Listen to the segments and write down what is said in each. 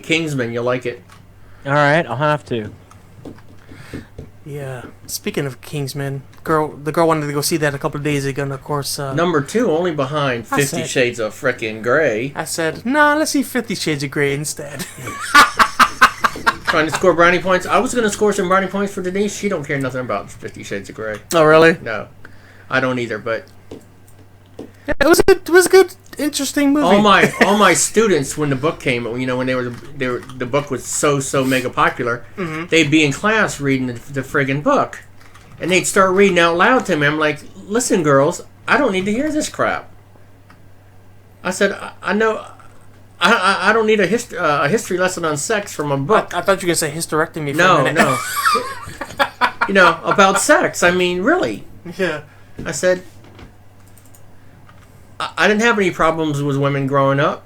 Kingsman. You'll like it. All right, I'll have to. Yeah. Speaking of Kingsman, the girl wanted to go see that a couple of days ago, and of course... Number 2, only behind 50 Shades of frickin' Grey. I said, nah, let's see 50 Shades of Grey instead. Trying to score brownie points. I was going to score some brownie points for Denise. She don't care nothing about 50 Shades of Grey. Oh, really? No. I don't either, but... Yeah, it was a good, interesting movie. All my students, when the book came, when the book was so mega popular, they'd be in class reading the friggin' book, and they'd start reading out loud to me. I'm like, listen, girls, I don't need to hear this crap. I said, I know, I don't need a history lesson on sex from a book. I thought you were gonna say hysterectomy. For a minute. No, about sex. I mean, really. Yeah. I said, I didn't have any problems with women growing up.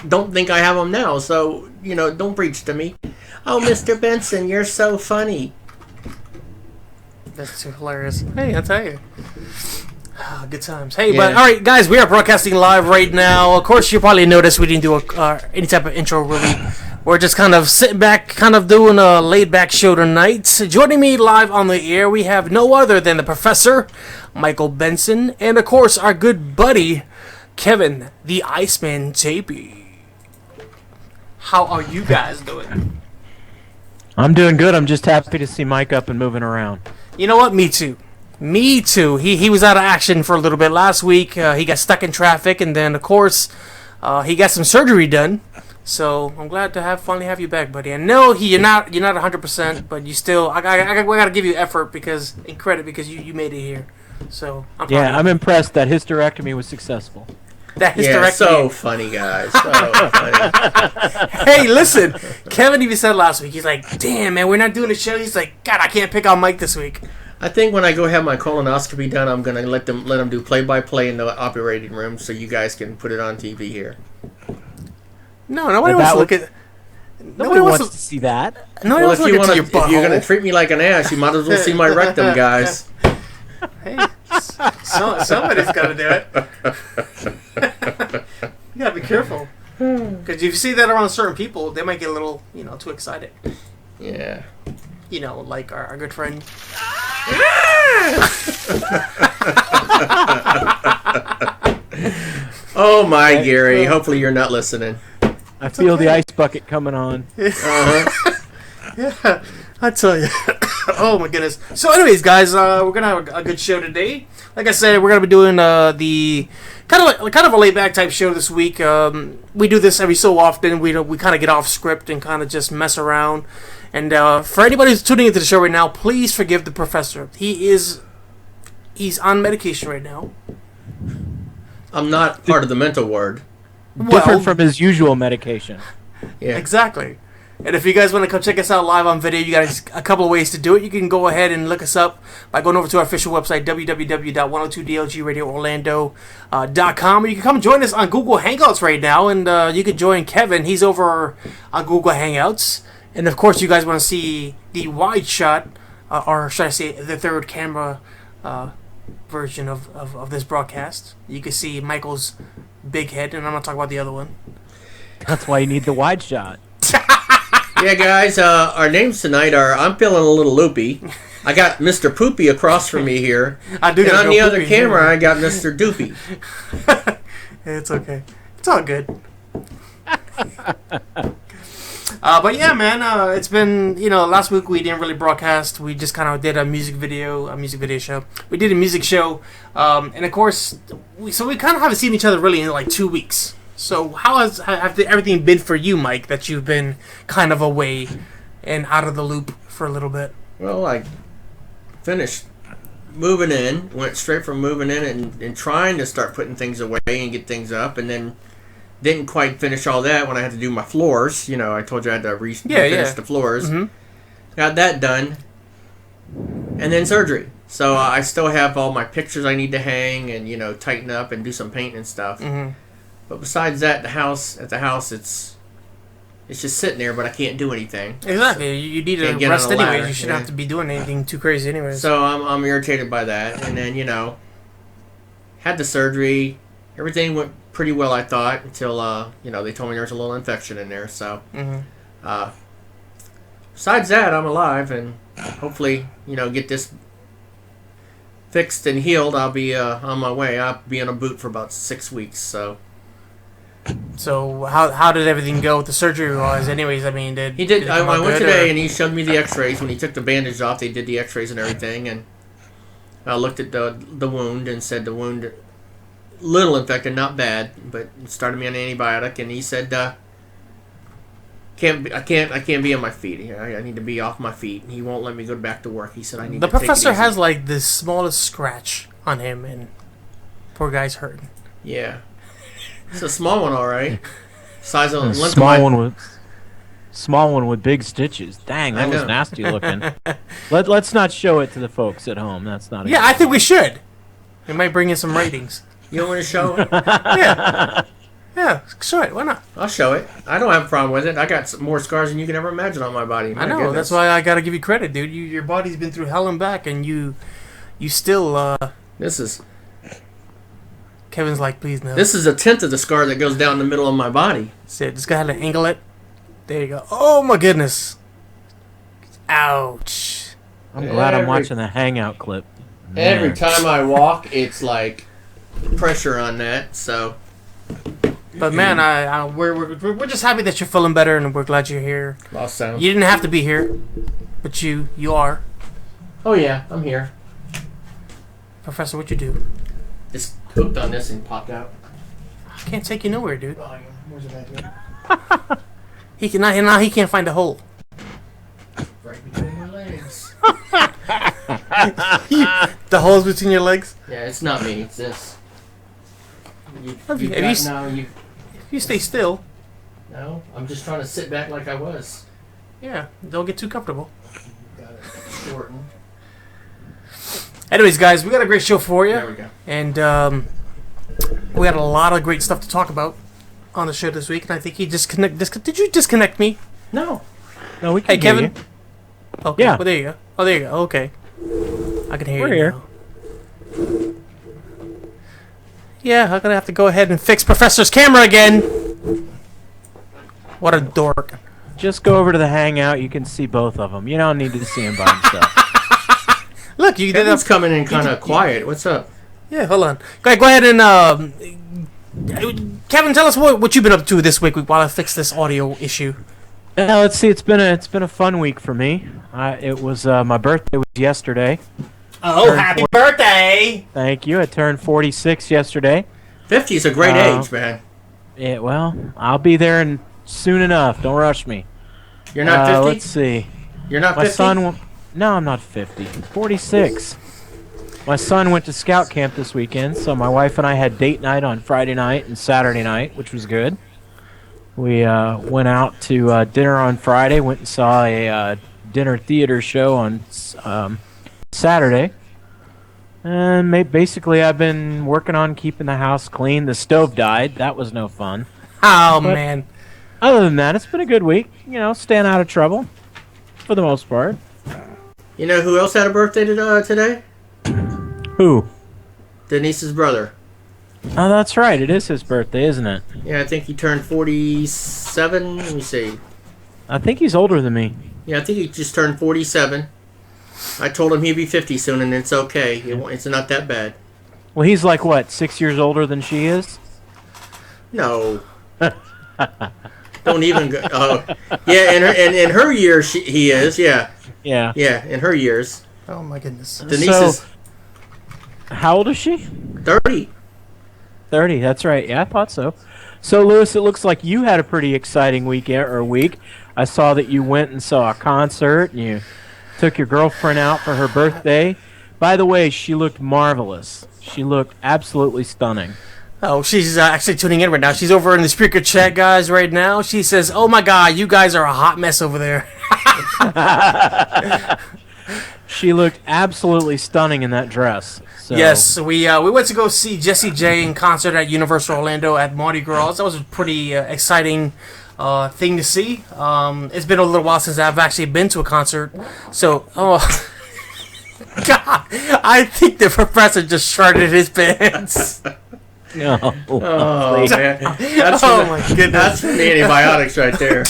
Don't think I have them now, so, don't preach to me. Oh, Mr. Benson, you're so funny. That's too hilarious. Hey, I'll tell you. Good times. Hey, but all right, guys, we are broadcasting live right now. Of course, you probably noticed we didn't do any type of intro, really. We're just kind of sitting back, kind of doing a laid-back show tonight. Joining me live on the air, we have no other than the Professor, Michael Benson, and, of course, our good buddy, Kevin, the Iceman JP. How are you guys doing? I'm doing good. I'm just happy to see Mike up and moving around. You know what? Me too. He was out of action for a little bit last week. He got stuck in traffic, and then, of course, he got some surgery done. So I'm glad to finally have you back, buddy. I know you're not 100%, but you still I gotta give you effort and credit because you made it here. So I'm impressed that hysterectomy was successful. That hysterectomy. Yeah, so funny, guys. So funny. Hey, listen, Kevin even said last week. He's like, "Damn, man, we're not doing a show." He's like, "God, I can't pick out Mike this week." I think when I go have my colonoscopy done, I'm gonna let them do play-by-play in the operating room, so you guys can put it on TV here. No, nobody wants to look at. Nobody wants to see that. Nobody wants to look at your butthole. If you're gonna treat me like an ass, you might as well see my rectum, guys. Hey, somebody's got to do it. You gotta be careful, because if you see that around certain people, they might get a little, too excited. Yeah. Like our good friend. Oh my, Gary! Hopefully you're not listening. I feel the ice bucket coming on. Yeah, I tell you. Oh my goodness. So, anyways, guys, we're gonna have a good show today. Like I said, we're gonna be doing the kind of a laid back type show this week. We do this every so often. We kind of get off script and kind of just mess around. And for anybody who's tuning into the show right now, please forgive the Professor. He's on medication right now. I'm not part of the mental ward. Different from his usual medication. Yeah. Exactly. And if you guys want to come check us out live on video, you got a couple of ways to do it. You can go ahead and look us up by going over to our official website, www.102dlgradioorlando.com. Or you can come join us on Google Hangouts right now, and you can join Kevin. He's over on Google Hangouts. And, of course, you guys want to see the wide shot, or should I say the third camera version of this broadcast. You can see Michael's big head, and I'm not talking about the other one. That's why you need the wide shot. Yeah, guys, our names tonight are, I'm feeling a little loopy. I got Mr. Poopy across from me here. I do. And on the other camera, I got Mr. Doopy. It's okay. It's all good. But yeah, man, it's been, last week we didn't really broadcast. We just kind of did a music video show. We did a music show, and of course, we kind of haven't seen each other really in like 2 weeks. So how has everything been for you, Mike, that you've been kind of away and out of the loop for a little bit? Well, I finished moving in, went straight from moving in and trying to start putting things away and get things up, and then didn't quite finish all that when I had to do my floors. I told you I had to finish the floors. Mm-hmm. Got that done. And then surgery. So I still have all my pictures I need to hang and, tighten up and do some painting and stuff. Mm-hmm. But besides that, at the house, it's just sitting there, but I can't do anything. Exactly. So you need to rest anyways. You shouldn't have to be doing anything too crazy anyways. So I'm irritated by that. And then, had the surgery. everything went pretty well, I thought, until they told me there was a little infection in there. So, besides that, I'm alive, and hopefully, get this fixed and healed. I'll be on my way. I'll be in a boot for about 6 weeks. So how did everything go with the surgery wise? Anyways, I mean, he did. I went today, and he showed me the X-rays. When he took the bandage off, they did the X-rays and everything, and I looked at the wound and said the wound little infected, not bad, but started me on an antibiotic, and he said I can't be on my feet. I need to be off my feet. He won't let me go back to work. He said I need. The to take it professor easy. has like the smallest scratch on him, and poor guy's hurting. Yeah, it's a small one, all right. Size of small one with big stitches. Dang, that was nasty looking. Let's not show it to the folks at home. That's not. Yeah, I think we should. It might bring in some ratings. You don't want to show it? Yeah, show it. Why not? I'll show it. I don't have a problem with it. I got more scars than you can ever imagine on my body. I know. Goodness. That's why I got to give you credit, dude. Your body's been through hell and back, and you still. This is. Kevin's like, please no. This is a tenth of the scar that goes down the middle of my body. So just go ahead and angle it. There you go. Oh my goodness. Ouch. I'm glad I'm watching the Hangout clip. Every time I walk, it's like pressure on that. So. But man, we're just happy that you're feeling better, and we're glad you're here. Lost sound. You didn't have to be here, but you are. Oh yeah, I'm here. Professor, what you do? Just hooked on this and popped out. I can't take you nowhere, dude. Where's it at here? He can't find a hole. Right between my legs. The hole's between your legs? Yeah, it's not me. It's this. You stay still. No, I'm just trying to sit back like I was. Yeah, don't get too comfortable. Got it shortened. Anyways, guys, we got a great show for you. There we go. And we got a lot of great stuff to talk about on the show this week. And I think he did you disconnect me? No. No, we can Hey, Kevin. hear Okay. Yeah. Well, there you go. Oh, there you go. Okay. I can hear We're you here. now. Yeah, I'm gonna have to go ahead and fix Professor's camera again. What a dork. Just go over to the Hangout. You can see both of them. You don't need to see him by himself. Look, you did Kevin's that. coming in kind of quiet. What's up? Yeah, hold on. Go ahead and Kevin, tell us what you've been up to this week while I fix this audio issue. Let's see. It's been a fun week for me. It was my birthday was yesterday. Oh, happy birthday! Thank you. I turned 46 yesterday. 50 is a great age, man. Yeah, well, I'll be there soon enough. Don't rush me. You're not 50? Let's see. You're not 50? My son. No, I'm not 50. 46. My son went to scout camp this weekend, so my wife and I had date night on Friday night and Saturday night, which was good. We went out to dinner on Friday, went and saw a dinner theater show on Saturday. And basically, I've been working on keeping the house clean. The stove died. That was no fun. Oh, man. Other than that, it's been a good week. Staying out of trouble for the most part. You know who else had a birthday today? Who? Denise's brother. Oh, that's right. It is his birthday, isn't it? Yeah, I think he turned 47. Let me see. I think he's older than me. Yeah, I think he just turned 47. I told him he'd be 50 soon, and it's okay. It's not that bad. Well, he's like, what, 6 years older than she is? No. Don't even go. Oh, yeah, in her years, he is, yeah. Yeah. Yeah, in her years. Oh, my goodness. Denise is how old is she? 30. 30, that's right. Yeah, I thought so. So, Lewis, it looks like you had a pretty exciting week. I saw that you went and saw a concert, and you took your girlfriend out for her birthday. By the way, she looked marvelous. She looked absolutely stunning. Oh, she's actually tuning in right now. She's over in the speaker chat, guys, right now. She says, "Oh, my God, you guys are a hot mess over there." She looked absolutely stunning in that dress. So. Yes, we went to go see Jessie J in concert at Universal Orlando at Mardi Gras. That was a pretty exciting thing to see. It's been a little while since I've actually been to a concert. So, God, I think the professor just shredded his pants. No. Oh, man. That's my goodness. That's from the antibiotics right there.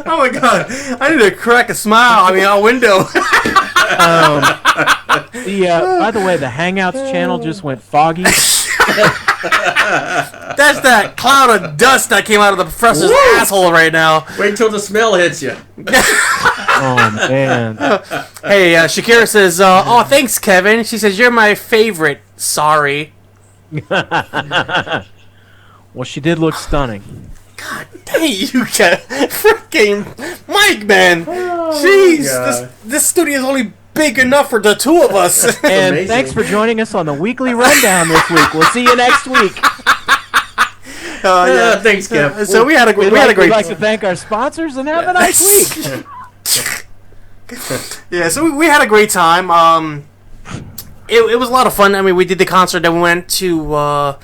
Oh my god. I need to crack a smile. A window. By the way, the Hangouts channel just went foggy. That's that cloud of dust that came out of the professor's asshole right now. Wait till the smell hits you. Oh, man. Hey, Shakira says, oh, thanks, Kevin. She says, you're my favorite. Sorry. Well, she did look stunning. God dang, you got freaking Mike, man. Jeez, this studio is only big enough for the two of us. And amazing. thanks for joining us on the weekly rundown this week. We'll see you next week. Thanks, Kev. So we had a great. We'd like to thank our sponsors and have a nice week. Yeah, so we had a great time. It was a lot of fun. We did the concert. Then we went to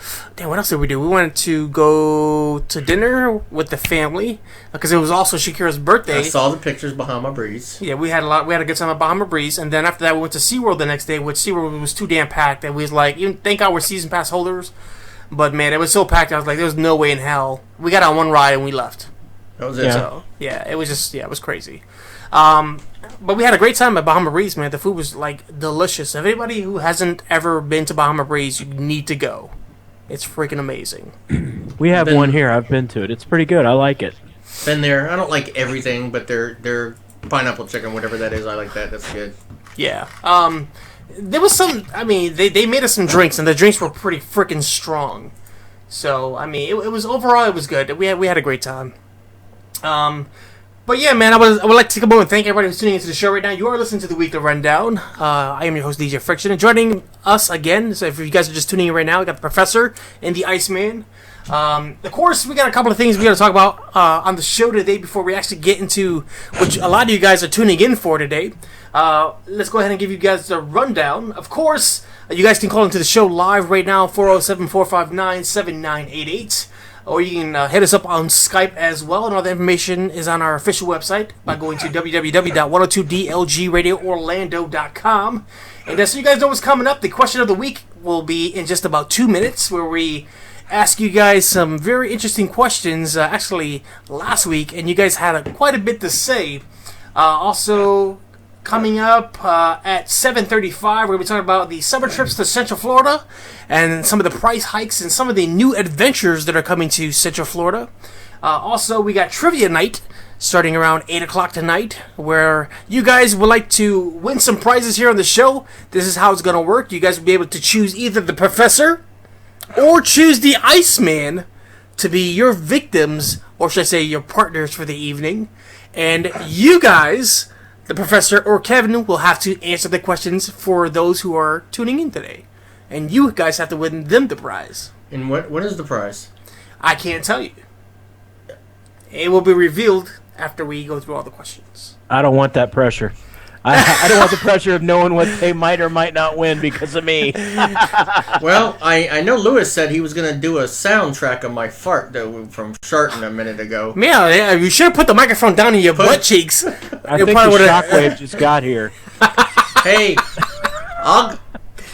what else did we do? We went to go to dinner with the family because it was also Shakira's birthday. I saw the pictures, Bahama Breeze. Yeah, we had a good time at Bahama Breeze, and then after that we went to SeaWorld the next day, which SeaWorld was too damn packed that we was like, even thank God we're season pass holders. But man, it was so packed. I was like, there was no way in hell. We got on one ride and we left. That was it. Yeah. So yeah, it was just it was crazy. But we had a great time at Bahama Breeze, man. The food was like delicious. If anybody who hasn't ever been to Bahama Breeze, you need to go. It's freaking amazing. We have one here. I've been to it. It's pretty good. I like it. Been there. I don't like everything, but their pineapple chicken, whatever that is, I like that. That's good. Yeah. There was some. They made us some drinks, and the drinks were pretty freaking strong. So it was overall it was good. We had a great time. But yeah, man, I would like to take a moment and thank everybody who's tuning into the show right now. You are listening to the Weekly Rundown. I am your host, DJ Friction, and joining us again, so if you guys are just tuning in right now, we got the Professor and the Iceman. Of course, we got a couple of things we got to talk about on the show today before we actually get into which a lot of you guys are tuning in for today. Let's go ahead and give you guys the rundown. Of course, you guys can call into the show live right now, 407-459-7988. Or you can hit us up on Skype as well, and all the information is on our official website by going to www.102dlgradioorlando.com. And so you guys know what's coming up. The question of the week will be in just about 2 minutes, where we ask you guys some very interesting questions, actually last week, and you guys had quite a bit to say. Also, coming up at 7:35, we're going to be talking about the summer trips to Central Florida and some of the price hikes and some of the new adventures that are coming to Central Florida. Also, we got trivia night starting around 8 o'clock tonight, where you guys would like to win some prizes here on the show. This is how it's going to work. You guys will be able to choose either the Professor or choose the Iceman to be your victims, or should I say your partners for the evening. And you guys, the Professor or Kevin, will have to answer the questions for those who are tuning in today. And you guys have to win them the prize. And what is the prize? I can't tell you. It will be revealed after we go through all the questions. I don't want that pressure. I don't want the pressure of knowing what they might or might not win because of me. Well, I know Lewis said he was going to do a soundtrack of my fart from Sharton a minute ago. Yeah, you should have put the microphone down in your butt cheeks. I think the shockwave just got here. Hey,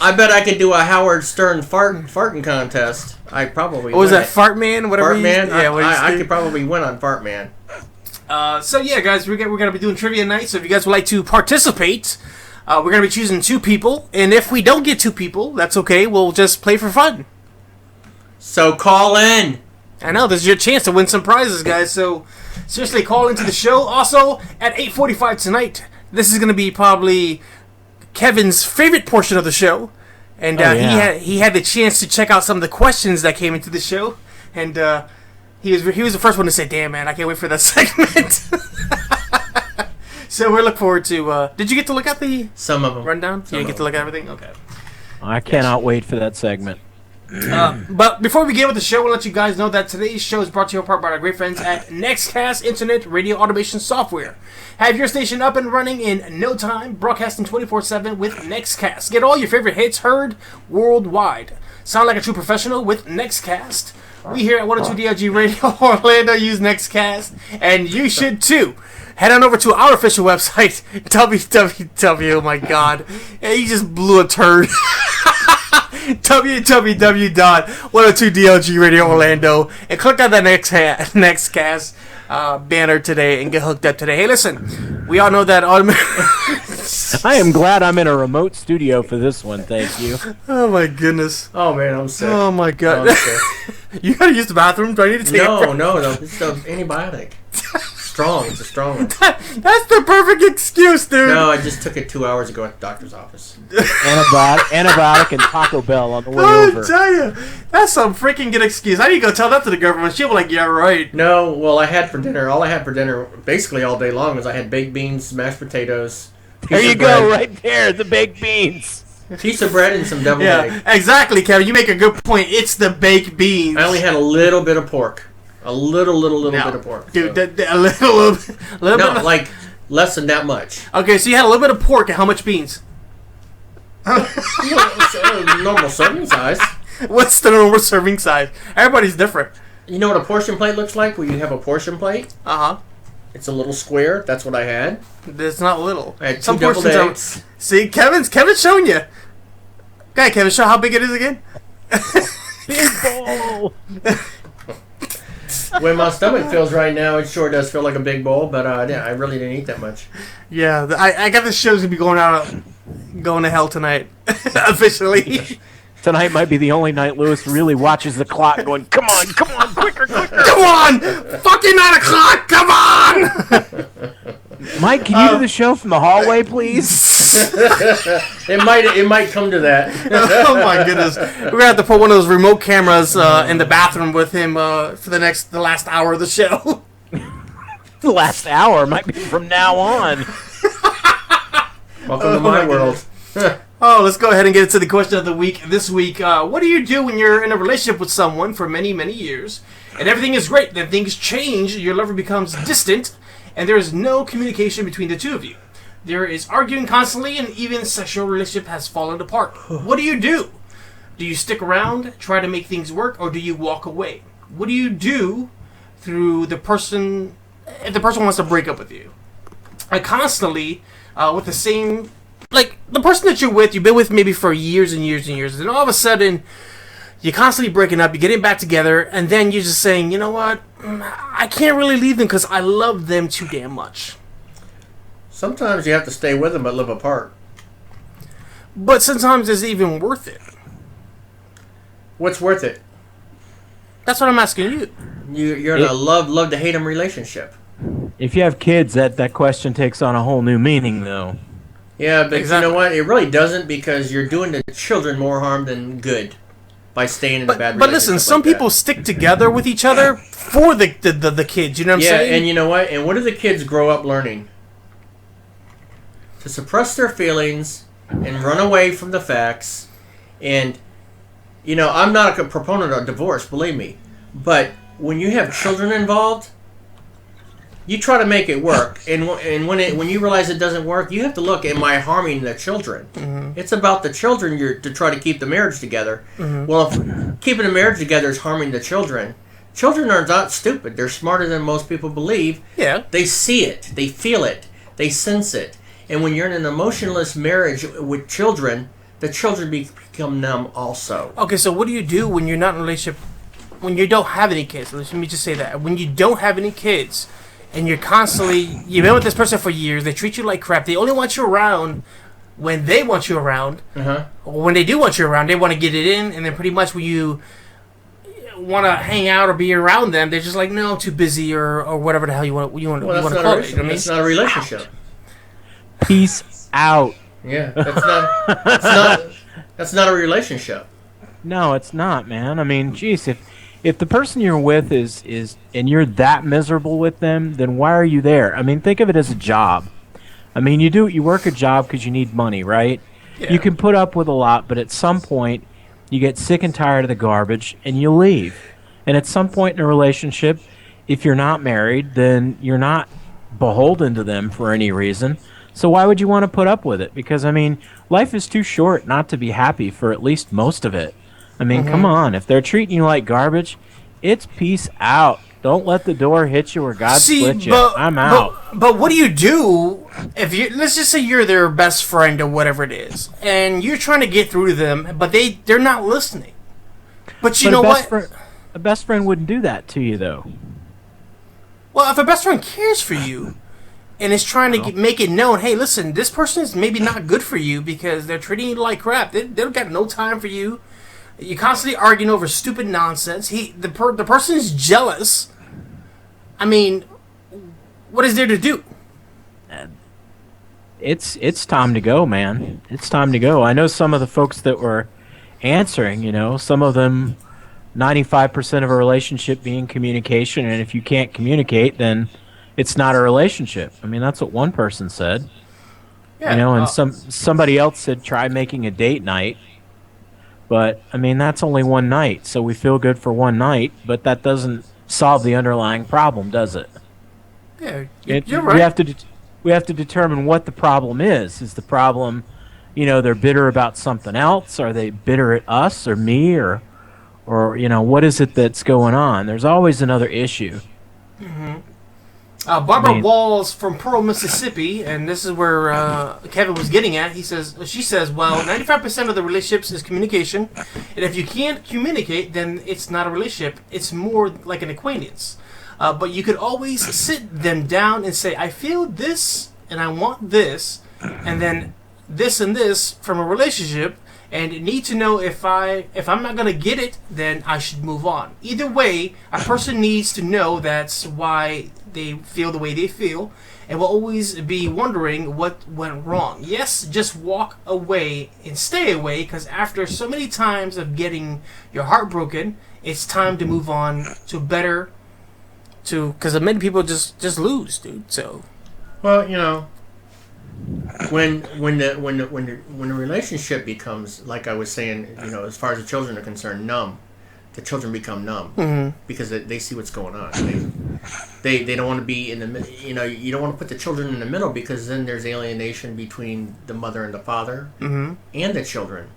I bet I could do a Howard Stern farting contest. I probably What was win that, it. Fart Man? Whatever. Fart Man? Yeah, I could probably win on Fart Man. So yeah, guys, we're going to be doing trivia night. So if you guys would like to participate, we're going to be choosing 2 people. And if we don't get 2 people, that's okay. We'll just play for fun. So call in. I know, this is your chance to win some prizes, guys. So seriously, call into the show. Also, at 8:45 tonight, this is going to be probably Kevin's favorite portion of the show. And he had the chance to check out some of the questions that came into the show. And he was the first one to say, "Damn, man, I can't wait for that segment." So we're looking forward to... did you get to look at the Some of them. rundown? You didn't get to look at everything? Okay. I cannot wait for that segment. But before we begin with the show, we'll let you guys know that today's show is brought to you in part by our great friends at Nextcast Internet Radio Automation Software. Have your station up and running in no time, broadcasting 24/7 with Nextcast. Get all your favorite hits heard worldwide. Sound like a true professional with Nextcast. We here at 102 DLG Radio Orlando use Nextcast, and you should too. Head on over to our official website, www. Oh my god, he just blew a turd. www.102DLG Radio Orlando and click on that next cast banner today and get hooked up today. Hey, listen, we all know that I am glad I'm in a remote studio for this one. Thank you. Oh my goodness. Oh man, I'm sick. Oh my god. You gotta use the bathroom. Do I need to take No. It's an antibiotic. It's a strong one. That's the perfect excuse, dude. No, I just took it 2 hours ago at the doctor's office. Antibiotic and Taco Bell on the way over. I tell you, that's some freaking good excuse. I need to go tell that to the government. She'll be like, yeah, right. No, well, all I had for dinner, basically all day long, was I had baked beans, mashed potatoes. There you go, right there, the baked beans. Piece of bread and some deviled egg. Yeah, exactly, Kevin. You make a good point. It's the baked beans. I only had a little bit of pork. A little bit of pork. Dude, so. a little bit. No, like less than that much. Okay, so you had a little bit of pork and how much beans? Normal serving size. What's the normal serving size? Everybody's different. You know what a portion plate looks like? Where you have a portion plate? Uh-huh. It's a little square. That's what I had. It's not little. I had two deviled eggs. See, Kevin's showing you. Okay, Kevin, show how big it is again. Big bowl. When my stomach feels right now, it sure does feel like a big bowl, but I really didn't eat that much. Yeah, I got the show's gonna be going to hell tonight, officially. Tonight might be the only night Lewis really watches the clock going, come on, quicker. Come on! Fucking 9 o'clock, come on! Mike, can you do the show from the hallway, please? It might come to that. Oh my goodness. We're gonna have to put one of those remote cameras in the bathroom with him for the last hour of the show. The last hour might be from now on. Welcome to my world. Oh, let's go ahead and get into the question of the week. This week, what do you do when you're in a relationship with someone for many, many years, and everything is great, then things change, your lover becomes distant, and there is no communication between the two of you? There is arguing constantly, and even sexual relationship has fallen apart. What do you do? Do you stick around, try to make things work, or do you walk away? What do you do through the person, if the person wants to break up with you? I constantly, with the same... Like, the person that you've been with maybe for years and years and years, and all of a sudden, you're constantly breaking up, you're getting back together, and then you're just saying, you know what, I can't really leave them because I love them too damn much. Sometimes you have to stay with them but live apart. But sometimes it's even worth it. What's worth it? That's what I'm asking you. You're in a love to hate them relationship. If you have kids, that question takes on a whole new meaning, though. Yeah, but Exactly. You know what? It really doesn't, because you're doing the children more harm than good by staying in a bad relationship. But listen, some people stick together with each other for the kids, you know what I'm saying? Yeah, and you know what? And what do the kids grow up learning? To suppress their feelings and run away from the facts. And, you know, I'm not a proponent of divorce, believe me. But when you have children involved, you try to make it work, and when you realize it doesn't work, you have to look, am I harming the children? Mm-hmm. It's about the children to try to keep the marriage together. Mm-hmm. Well, if keeping the marriage together is harming the children are not stupid. They're smarter than most people believe. Yeah. They see it. They feel it. They sense it. And when you're in an emotionless marriage with children, the children become numb also. Okay, so what do you do when you're not in a relationship, when you don't have any kids? Let me just say that. When you don't have any kids... And you've been with this person for years, they treat you like crap, they only want you around when they want you around, or when they do want you around, they want to get it in, and then pretty much when you want to hang out or be around them, they're just like, no, I'm too busy, or whatever the hell you want to call it. You know what I mean? It's not a relationship. Peace out. Yeah, that's not a relationship. No, it's not, man. I mean, geez, if the person you're with is and you're that miserable with them, then why are you there? I mean, think of it as a job. I mean, you work a job because you need money, right? Yeah. You can put up with a lot, but at some point, you get sick and tired of the garbage, and you leave. And at some point in a relationship, if you're not married, then you're not beholden to them for any reason. So why would you want to put up with it? Because, I mean, life is too short not to be happy for at least most of it. I mean, come on. If they're treating you like garbage, it's peace out. Don't let the door hit you where God split you. But, I'm out. But what do you do if you, let's just say you're their best friend or whatever it is, and you're trying to get through to them, but they're not listening. But you know what? A best friend wouldn't do that to you, though. Well, if a best friend cares for you and is trying to make it known, hey, listen, this person is maybe not good for you because they're treating you like crap. They don't got no time for you. You're constantly arguing over stupid nonsense. The person is jealous. I mean, what is there to do? It's time to go, man. It's time to go. I know some of the folks that were answering, some of them, 95% of a relationship being communication, and if you can't communicate, then it's not a relationship. I mean, that's what one person said. Yeah, and somebody else said try making a date night. But, I mean, that's only one night, so we feel good for one night, but that doesn't solve the underlying problem, does it? Yeah, you're right. We have to determine what the problem is. Is the problem, they're bitter about something else? Are they bitter at us or me or what is it that's going on? There's always another issue. Mm-hmm. Barbara Walls from Pearl, Mississippi, and this is where Kevin was getting at. She says, well, 95% of the relationships is communication, and if you can't communicate, then it's not a relationship. It's more like an acquaintance. But you could always sit them down and say, I feel this, and I want this, and then this and this from a relationship, and need to know if I'm not gonna get it, then I should move on. Either way, a person needs to know that's why they feel the way they feel, and will always be wondering what went wrong. Yes, just walk away and stay away, because after so many times of getting your heart broken, it's time to move on to better. Because many people just lose, dude. So, well, when the relationship becomes, like I was saying, as far as the children are concerned, numb. The children become numb because they see what's going on. They don't want to be in the you don't want to put the children in the middle, because then there's alienation between the mother and the father and the children,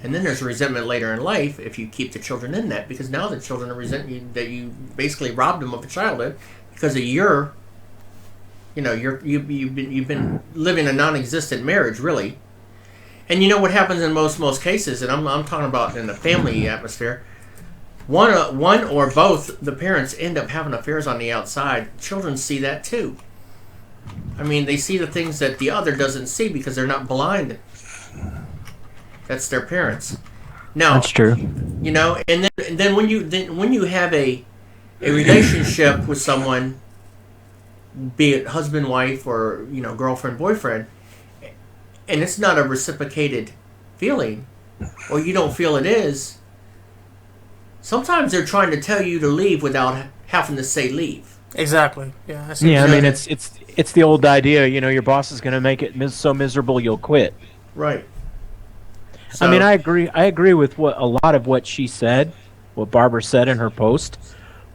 and then there's resentment later in life if you keep the children in that, because now the children are resenting you that you basically robbed them of a childhood because of you've been living a non-existent marriage, really. And what happens in most cases, and I'm talking about in the family atmosphere. One or both the parents end up having affairs on the outside. Children see that too. I mean, they see the things that the other doesn't see because they're not blind. That's their parents. Now, that's true. And then when you have a relationship with someone, be it husband, wife, or girlfriend, boyfriend, and it's not a reciprocated feeling, or you don't feel it is. Sometimes they're trying to tell you to leave without having to say leave. Exactly. Yeah. I mean, it's the old idea. Your boss is going to make it so miserable you'll quit. Right. So, I mean, I agree with a lot of what she said, what Barbara said in her post.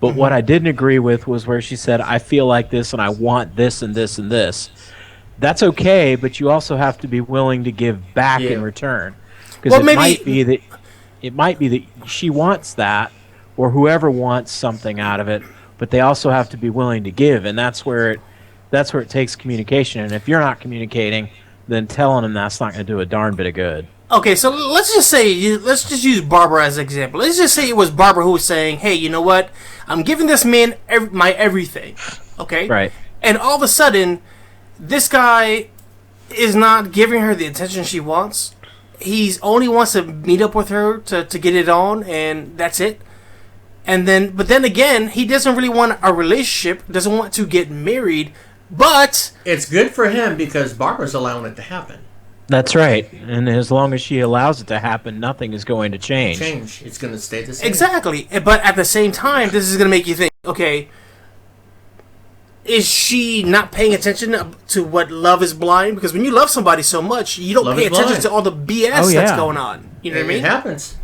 But what I didn't agree with was where she said, "I feel like this, and I want this, and this, and this." That's okay, but you also have to be willing to give back in return, because it might be that she wants that, or whoever wants something out of it, but they also have to be willing to give, and that's where it takes communication. And if you're not communicating, then telling them that's not going to do a darn bit of good. Okay, so let's just use Barbara as an example. Let's just say it was Barbara who was saying, "Hey, you know what? I'm giving this man my everything." Okay, right. And all of a sudden, this guy is not giving her the attention she wants. He's only wants to meet up with her to get it on, and that's it. But then again, he doesn't really want a relationship, doesn't want to get married, but it's good for him because Barbara's allowing it to happen. That's right. And as long as she allows it to happen, nothing is going to change. It's going to stay the same. Exactly. But at the same time, this is going to make you think, okay, is she not paying attention to what love is blind? Because when you love somebody so much, you don't pay attention to all the BS that's going on. You know what I mean? It happens.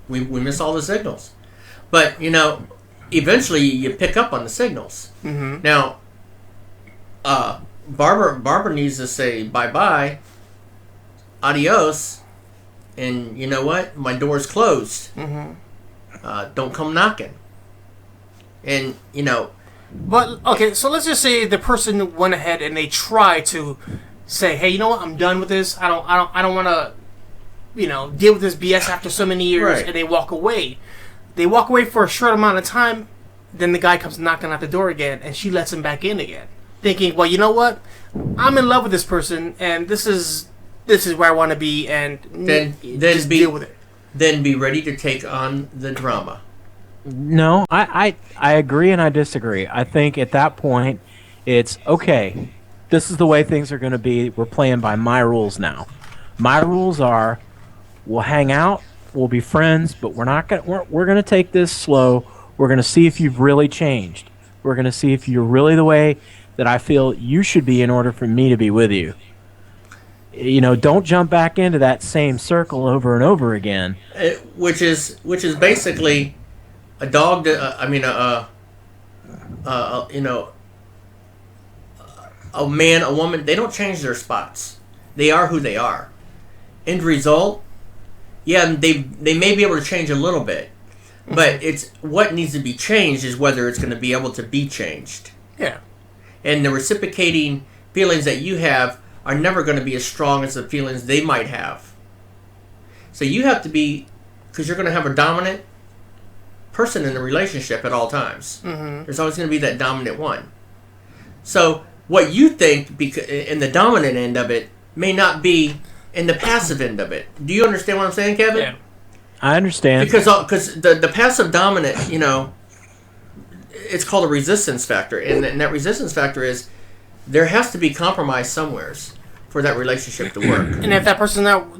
We miss all the signals. But, eventually you pick up on the signals. Mm-hmm. Now, Barbara needs to say bye-bye, adios, and you know what? My door's closed. Mm-hmm. Don't come knocking. And But okay, so let's just say the person went ahead and they tried to say, "Hey, you know what? I'm done with this. I don't want to, deal with this BS after so many years," Right. and they walk away. They walk away for a short amount of time. Then the guy comes knocking at the door again, and she lets him back in again, thinking, "Well, you know what? I'm in love with this person, and this is where I want to be, and then just deal with it." Then be ready to take on the drama. No, I agree and I disagree. I think at that point, it's okay. This is the way things are going to be. We're playing by my rules now. My rules are, we'll hang out, we'll be friends, but we're going to take this slow. We're going to see if you've really changed. We're going to see if you're really the way that I feel you should be in order for me to be with you. Don't jump back into that same circle over and over again. Which is basically a dog. A man, a woman. They don't change their spots. They are who they are. End result, yeah, they may be able to change a little bit, but it's what needs to be changed is whether it's going to be able to be changed. Yeah. And the reciprocating feelings that you have are never going to be as strong as the feelings they might have. So you have to be, because you're going to have a dominant person in the relationship at all times. Mm-hmm. There's always going to be that dominant one. So what you think in the dominant end of it may not be in the passive end of it. Do you understand what I'm saying, Kevin? Yeah. I understand. Because the passive dominant, it's called a resistance factor. And that resistance factor is there has to be compromise somewheres for that relationship to work. And if the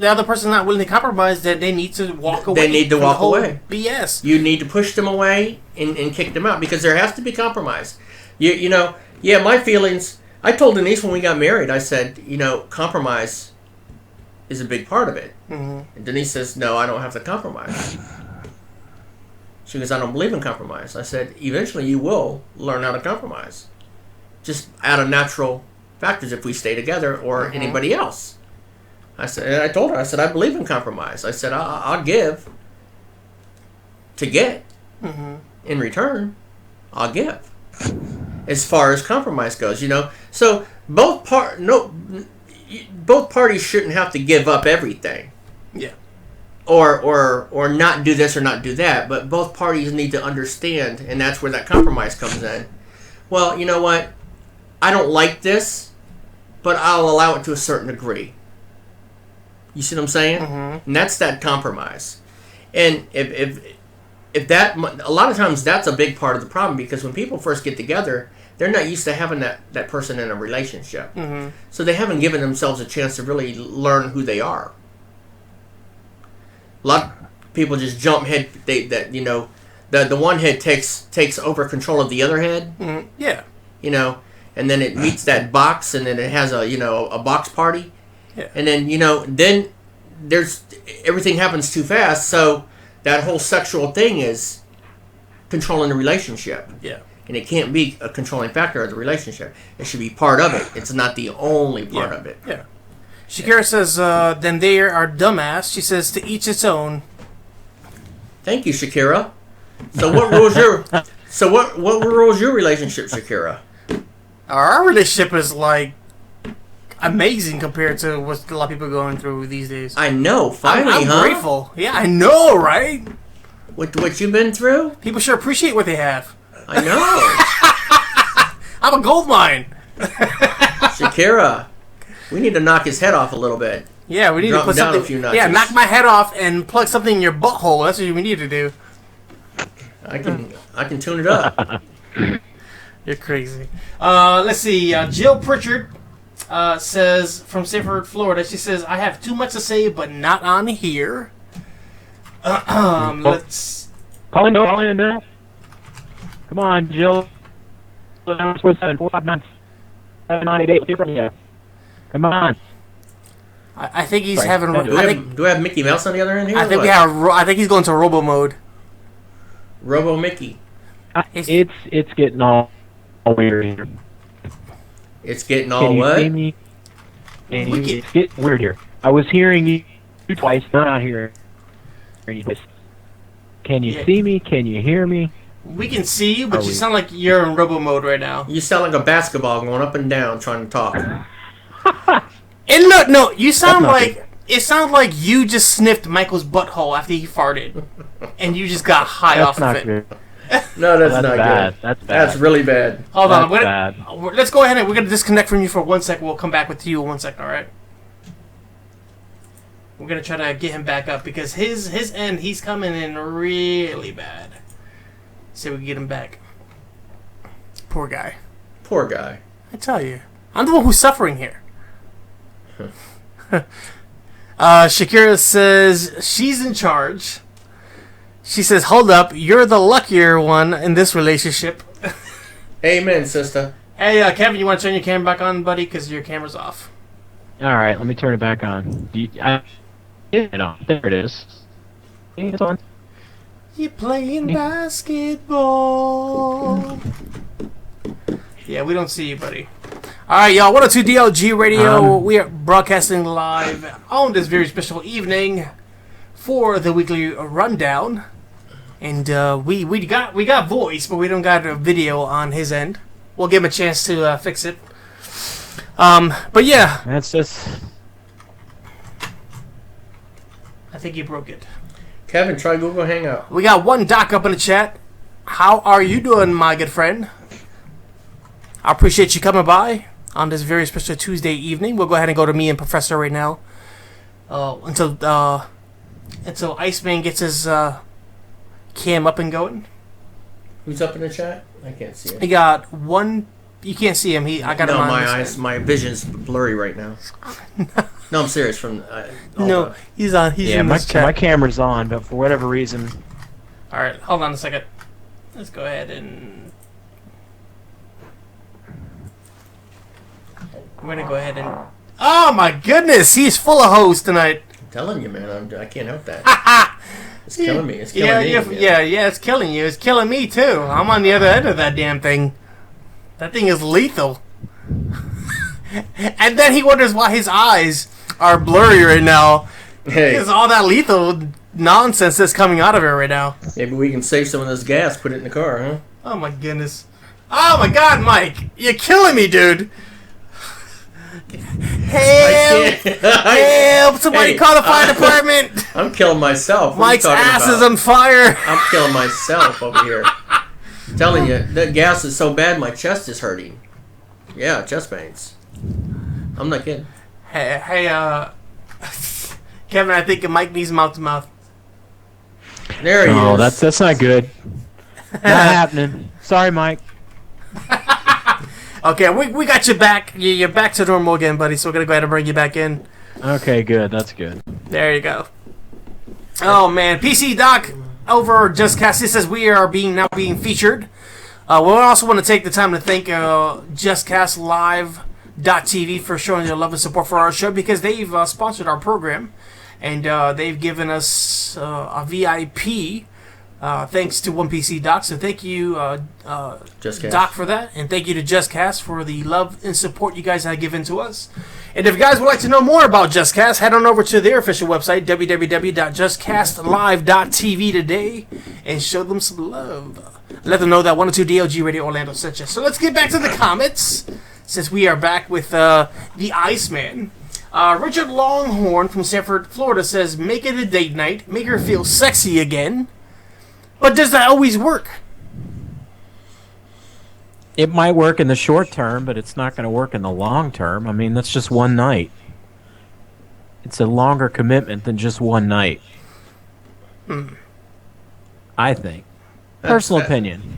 other person not willing to compromise, then they need to walk away. They need to walk away. BS. You need to push them away and kick them out because there has to be compromise. My feelings. I told Denise when we got married, I said, compromise is a big part of it. Mm-hmm. And Denise says, no, I don't have to compromise. She goes, I don't believe in compromise. I said, eventually you will learn how to compromise. Just out of natural factors if we stay together or anybody else. I told her, I believe in compromise. I said, I'll give to get. Mm-hmm. In return, I'll give. As far as compromise goes, So both parties shouldn't have to give up everything. Yeah. Or not do this or not do that, but both parties need to understand, and that's where that compromise comes in. Well, you know what? I don't like this, but I'll allow it to a certain degree. You see what I'm saying? Mm-hmm. And that's that compromise. And if that, a lot of times that's a big part of the problem, because when people first get together, they're not used to having that person in a relationship. Mm-hmm. So they haven't given themselves a chance to really learn who they are. A lot of people just jump head. The one head takes over control of the other head. Mm-hmm. Yeah. And then it meets that box, and then it has a box party. Yeah. And then then there's everything happens too fast. So that whole sexual thing is controlling the relationship. Yeah. And it can't be a controlling factor of the relationship. It should be part of it. It's not the only part of it. Yeah. Shakira says, then they are dumbass. She says, to each its own. Thank you, Shakira. So what rules what rules your relationship, Shakira? Our relationship is amazing compared to what a lot of people are going through these days. I know. Finally, I'm grateful. Yeah, I know, right? What you've been through? People should appreciate what they have. I know. I'm a gold mine. Shakira, we need to knock his head off a little bit. Yeah, we need to put something. A few notches. Yeah, knock my head off and plug something in your butthole. That's what we need to do. I can tune it up. You're crazy. Let's see. Jill Pritchard says from Sanford, Florida. She says, "I have too much to say, but not on here." Let's call in now. Come on, Jill. 745 988. From you. Come on. I think he's having. Do we have Mickey Mouse on the other end here? I think we have. I think he's going to Robo mode. Robo Mickey. It's getting all weird here. It's getting all what? Can you see me? It's getting weird here. I was hearing you twice, not hearing you twice. Can you see me? Can you hear me? We can see you, but you sound like you're in robo mode right now. You sound like a basketball going up and down trying to talk. And no, you sound like... It sounds like you just sniffed Michael's butthole after he farted. And you just got high off of it. Good. No, that's not bad. good. That's bad. That's really bad. Hold on. Bad. Let's go ahead and we're going to disconnect from you for 1 second. We'll come back with you in 1 second, alright? We're going to try to get him back up because his end, he's coming in really bad. See if we can get him back. Poor guy. Poor guy. I tell you. I'm the one who's suffering here. Shakira says she's in charge. She says, hold up, you're the luckier one in this relationship. Amen, sister. Hey, Kevin, you want to turn your camera back on, buddy? Because your camera's off. All right, let me turn it back on. There it is. It's on. You're playing basketball. Yeah, we don't see you, buddy. Alright, y'all, 102 DLG Radio. We are broadcasting live on this very special evening for the weekly rundown. And we got voice, but we don't got a video on his end. We'll give him a chance to fix it. But yeah. That's just... I think he broke it. Kevin, try Google Hangout. We got one Doc up in the chat. How are you doing, my good friend? I appreciate you coming by on this very special Tuesday evening. We'll go ahead and go to me and Professor right now. Until Iceman gets his cam up and going. Who's up in the chat? I can't see him. He got one. You can't see him. I got him on my this eyes, end. my vision's blurry right now. No, I'm serious. He's on. He's in this chat. My camera's on, but for whatever reason. All right, hold on a second. Let's go ahead and. We're gonna go ahead and. Oh my goodness, he's full of hoes tonight. I'm telling you, man, I can't help that. It's killing me. It's killing me. Yeah, it's killing you. It's killing me too. I'm on the other end of that damn thing. That thing is lethal. And then he wonders why his eyes are blurry right now. Hey, because all that lethal nonsense that's coming out of it right now. Maybe we can save some of this gas, put it in the car, huh? Oh my goodness. Oh my God, Mike, you're killing me, dude. Help! Somebody call the fire department! I'm killing myself. Mike's ass is on fire! I'm killing myself over here. I'm telling you, that gas is so bad my chest is hurting. Yeah, chest pains. I'm not kidding. Hey, Kevin, I think Mike needs mouth to mouth. There he is. Oh, that's not good. Not happening. Sorry, Mike. Okay, we got you back. You're back to normal again, buddy, so we're going to go ahead and bring you back in. Okay, good. That's good. There you go. Oh, man. PC Doc over Just Cast. It says we are now being featured. We also want to take the time to thank JustCastLive.tv for showing their love and support for our show because they've sponsored our program and they've given us a VIP thanks to One PC Doc. So thank you, Doc, for that, and thank you to JustCast for the love and support you guys have given to us. And if you guys would like to know more about JustCast, head on over to their official website, www.justcastlive.tv today, and show them some love. Let them know that 102 DLG Radio Orlando sent you. So let's get back to the comments, since we are back with the Iceman. Richard Longhorn from Sanford, Florida says, make it a date night, make her feel sexy again. But does that always work? It might work in the short term, but it's not going to work in the long term. I mean, that's just one night. It's a longer commitment than just one night. I think. Personal opinion.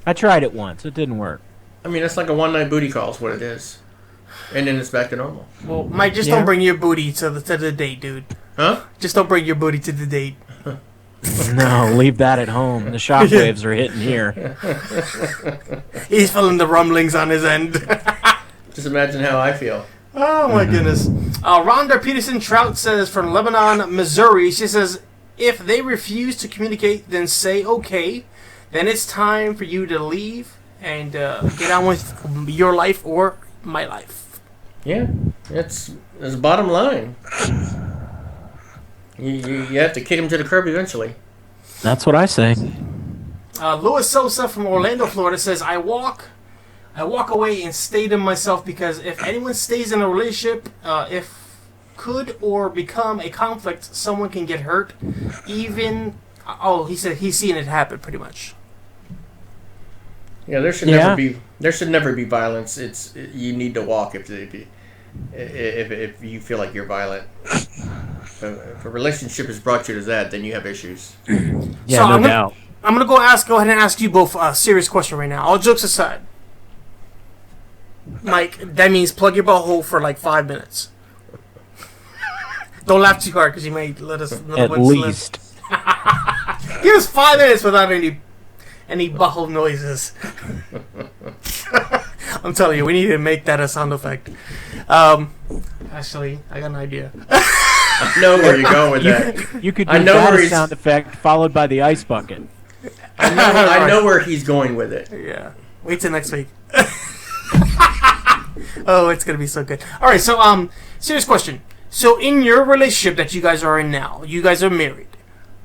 I tried it once. It didn't work. I mean, it's like a one-night booty call is what it is. And then it's back to normal. Well, Mike, just don't bring your booty to the date, dude. Huh? Just don't bring your booty to the date. No, leave that at home. The shockwaves are hitting here. He's feeling the rumblings on his end. Just imagine how I feel. Oh, my goodness. Rhonda Peterson Trout says from Lebanon, Missouri, she says, if they refuse to communicate, then say okay. Then it's time for you to leave and get on with your life or my life. Yeah, that's the bottom line. You have to kick him to the curb eventually. That's what I say. Louis Sosa from Orlando, Florida says, I walk away and stay to myself because if anyone stays in a relationship, if could or become a conflict, someone can get hurt. Even, he said he's seen it happen pretty much. Yeah, there should never be violence. You need to walk if you feel like you're violent. If a relationship has brought you to that, then you have issues. Yeah, so no doubt. I'm gonna go ahead and ask you both a serious question right now. All jokes aside, Mike, that means plug your butthole for like 5 minutes. Don't laugh too hard because you may let us at least. Give us 5 minutes without any butthole noises. I'm telling you, we need to make that a sound effect. Actually, I got an idea. I know where you're going with that. You could do that as sound effect followed by the ice bucket. I know where he's going with it. Yeah. Wait till next week. Oh, it's gonna be so good. All right, so serious question. So in your relationship that you guys are in now, you guys are married.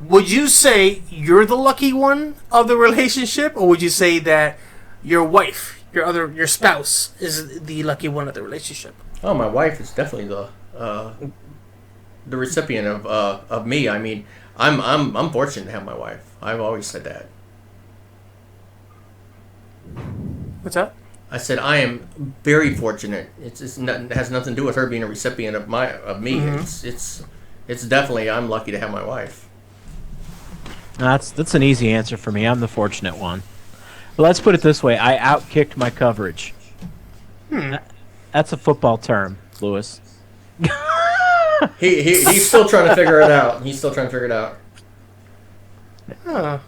Would you say you're the lucky one of the relationship, or would you say that your wife, your spouse, is the lucky one of the relationship? Oh, my wife is definitely the recipient of me. I mean, I'm fortunate to have my wife. I've always said that. What's that? I said I am very fortunate. It has nothing to do with her being a recipient of me. Mm-hmm. It's definitely I'm lucky to have my wife. That's an easy answer for me. I'm the fortunate one. But let's put it this way: I outkicked my coverage. That's a football term, Lewis. He's still trying to figure it out. Huh.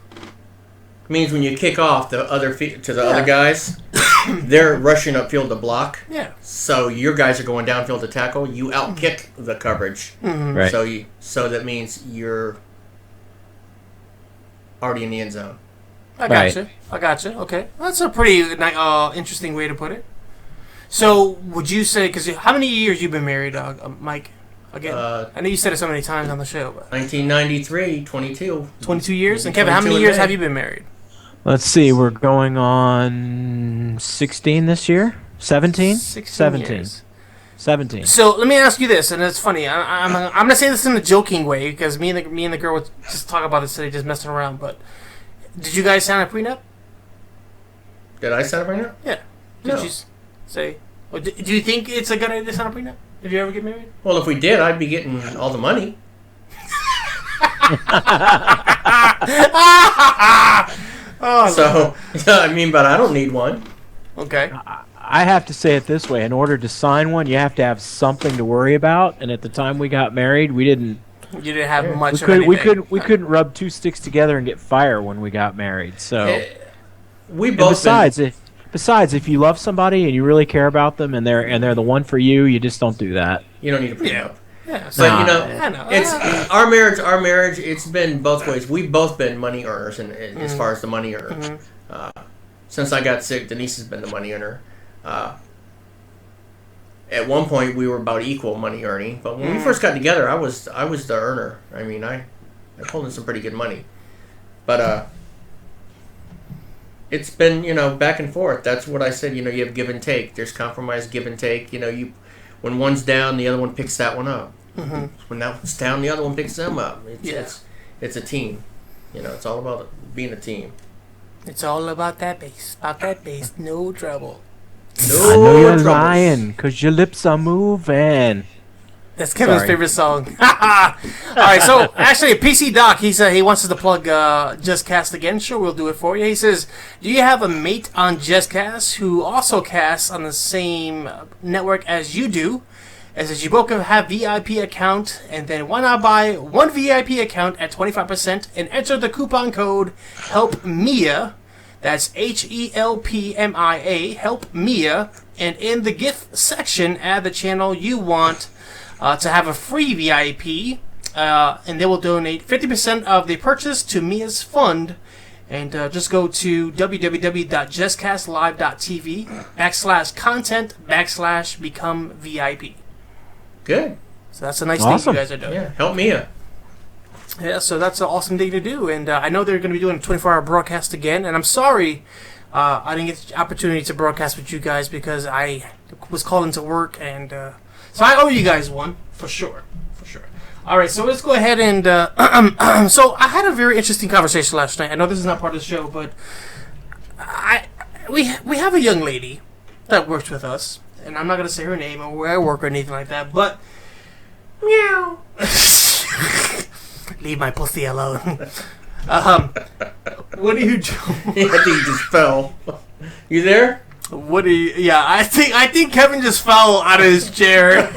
Means when you kick off the other other guys, they're rushing upfield to block. Yeah. So your guys are going downfield to tackle. You outkick the coverage. Mm-hmm. Right. So that means you're already in the end zone. I gotcha. Okay, that's a pretty interesting way to put it. So would you say? Because how many years you been married, Mike? Again, I know you said it so many times on the show. But 1993, 22. 22 years? And Kevin, how many years have you been married? Let's see, we're going on 16 this year? 17? 17. Years. 17. So let me ask you this, and it's funny. I'm going to say this in a joking way, because me and the girl would just talk about this today, just messing around. But did you guys sign a prenup? Did I sign a prenup? Yeah. Did you say? Well, do you think it's a good idea to sign a prenup? If you ever get married? Well, if we did, I'd be getting all the money. But I don't need one. Okay. I have to say it this way: in order to sign one, you have to have something to worry about. And at the time we got married, we didn't. You didn't have much of anything. We couldn't rub two sticks together and get fire when we got married. So. We both. Besides, if you love somebody and you really care about them and they're the one for you, you just don't do that. You don't need a prenup. Yeah. So it's our marriage. It's been both ways. We've both been money earners, and as far as the money earners, since I got sick, Denise has been the money earner. At one point, we were about equal money earning, but when we first got together, I was the earner. I mean, I pulled in some pretty good money, but it's been, back and forth. That's what I said. You have give and take. There's compromise, give and take. When one's down, the other one picks that one up. Mm-hmm. When that one's down, the other one picks them up. It's a team. It's all about being a team. It's all about that bass. No trouble. I know you're lying because your lips are moving. That's Kevin's favorite song. All right, so actually, PC Doc, he wants us to plug JustCast again. Sure, we'll do it for you. He says, do you have a mate on JustCast who also casts on the same network as you do? As you both have VIP account, and then why not buy one VIP account at 25% and enter the coupon code HELPMIA. That's HELPMIA, Help Mia, and in the gift section, add the channel you want to have a free VIP, and they will donate 50% of the purchase to Mia's fund. And just go to www.justcastlive.tv/content/become VIP. Good. So that's a nice thing you guys are doing. Yeah, help Mia. Yeah, so that's an awesome thing to do, and I know they're going to be doing a 24-hour broadcast again, and I'm sorry I didn't get the opportunity to broadcast with you guys because I was called into work, and so I owe you guys one, for sure. Alright, so let's go ahead and, so I had a very interesting conversation last night. I know this is not part of the show, but we have a young lady that works with us, and I'm not going to say her name or where I work or anything like that, but, meow. Leave my pussy alone. What are you doing? I think he just fell. You there? What are you? Yeah, I think Kevin just fell out of his chair.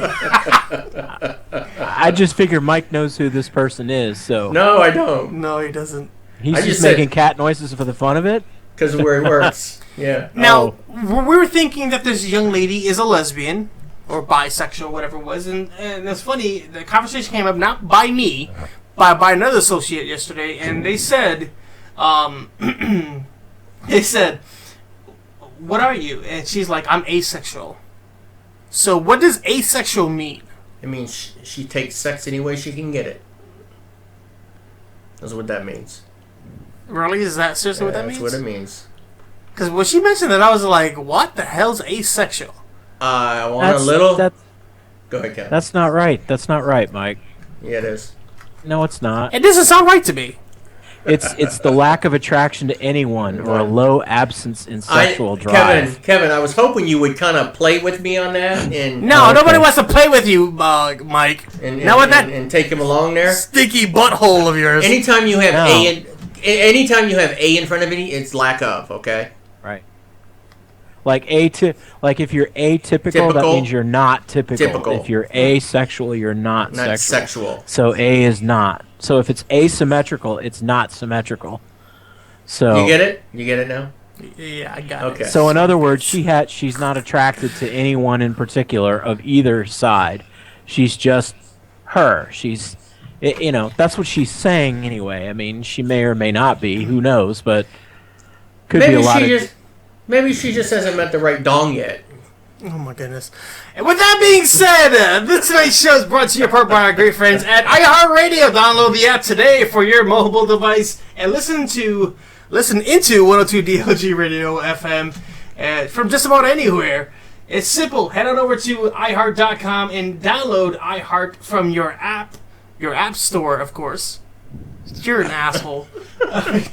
I just figure Mike knows who this person is, so. No, I don't. No, he doesn't. He's just making cat noises for the fun of it? Because of where he works. Yeah. Now, we were thinking that this young lady is a lesbian or bisexual, whatever it was, and it's funny. The conversation came up not by me, by another associate yesterday, and they said, "What are you?" And she's like, "I'm asexual." So, what does asexual mean? It means she takes sex any way she can get it. That's what that means. Really? Is that seriously what that means? That's what it means. Because when she mentioned that, I was like, "What the hell's asexual?" I want a little. Go ahead, Kevin. That's not right. That's not right, Mike. Yeah, it is. No, it's not. It doesn't sound right to me. It's the lack of attraction to anyone or a low absence in sexual drive. Kevin, I was hoping you would kind of play with me on that. And no, nobody wants to play with you, Mike. And take him along there. Stinky butthole of yours. Anytime you have A in front of it, it's lack of. Okay. Right. Like if you're atypical, that means you're not typical. If you're asexual, you're not sexual. So A is not. So if it's asymmetrical, it's not symmetrical. So you get it? You get it now? Yeah, I got it. So in other words, she's not attracted to anyone in particular of either side. She's just her. She's, that's what she's saying anyway. I mean, she may or may not be. Who knows? But could be a lot of. Maybe she just hasn't met the right dong yet. Oh my goodness. And with that being said, this tonight's show is brought to you by our great friends at iHeartRadio. Download the app today for your mobile device and listen into 102 DLG Radio FM from just about anywhere. It's simple. Head on over to iHeart.com and download iHeart from your app store, of course. You're an asshole.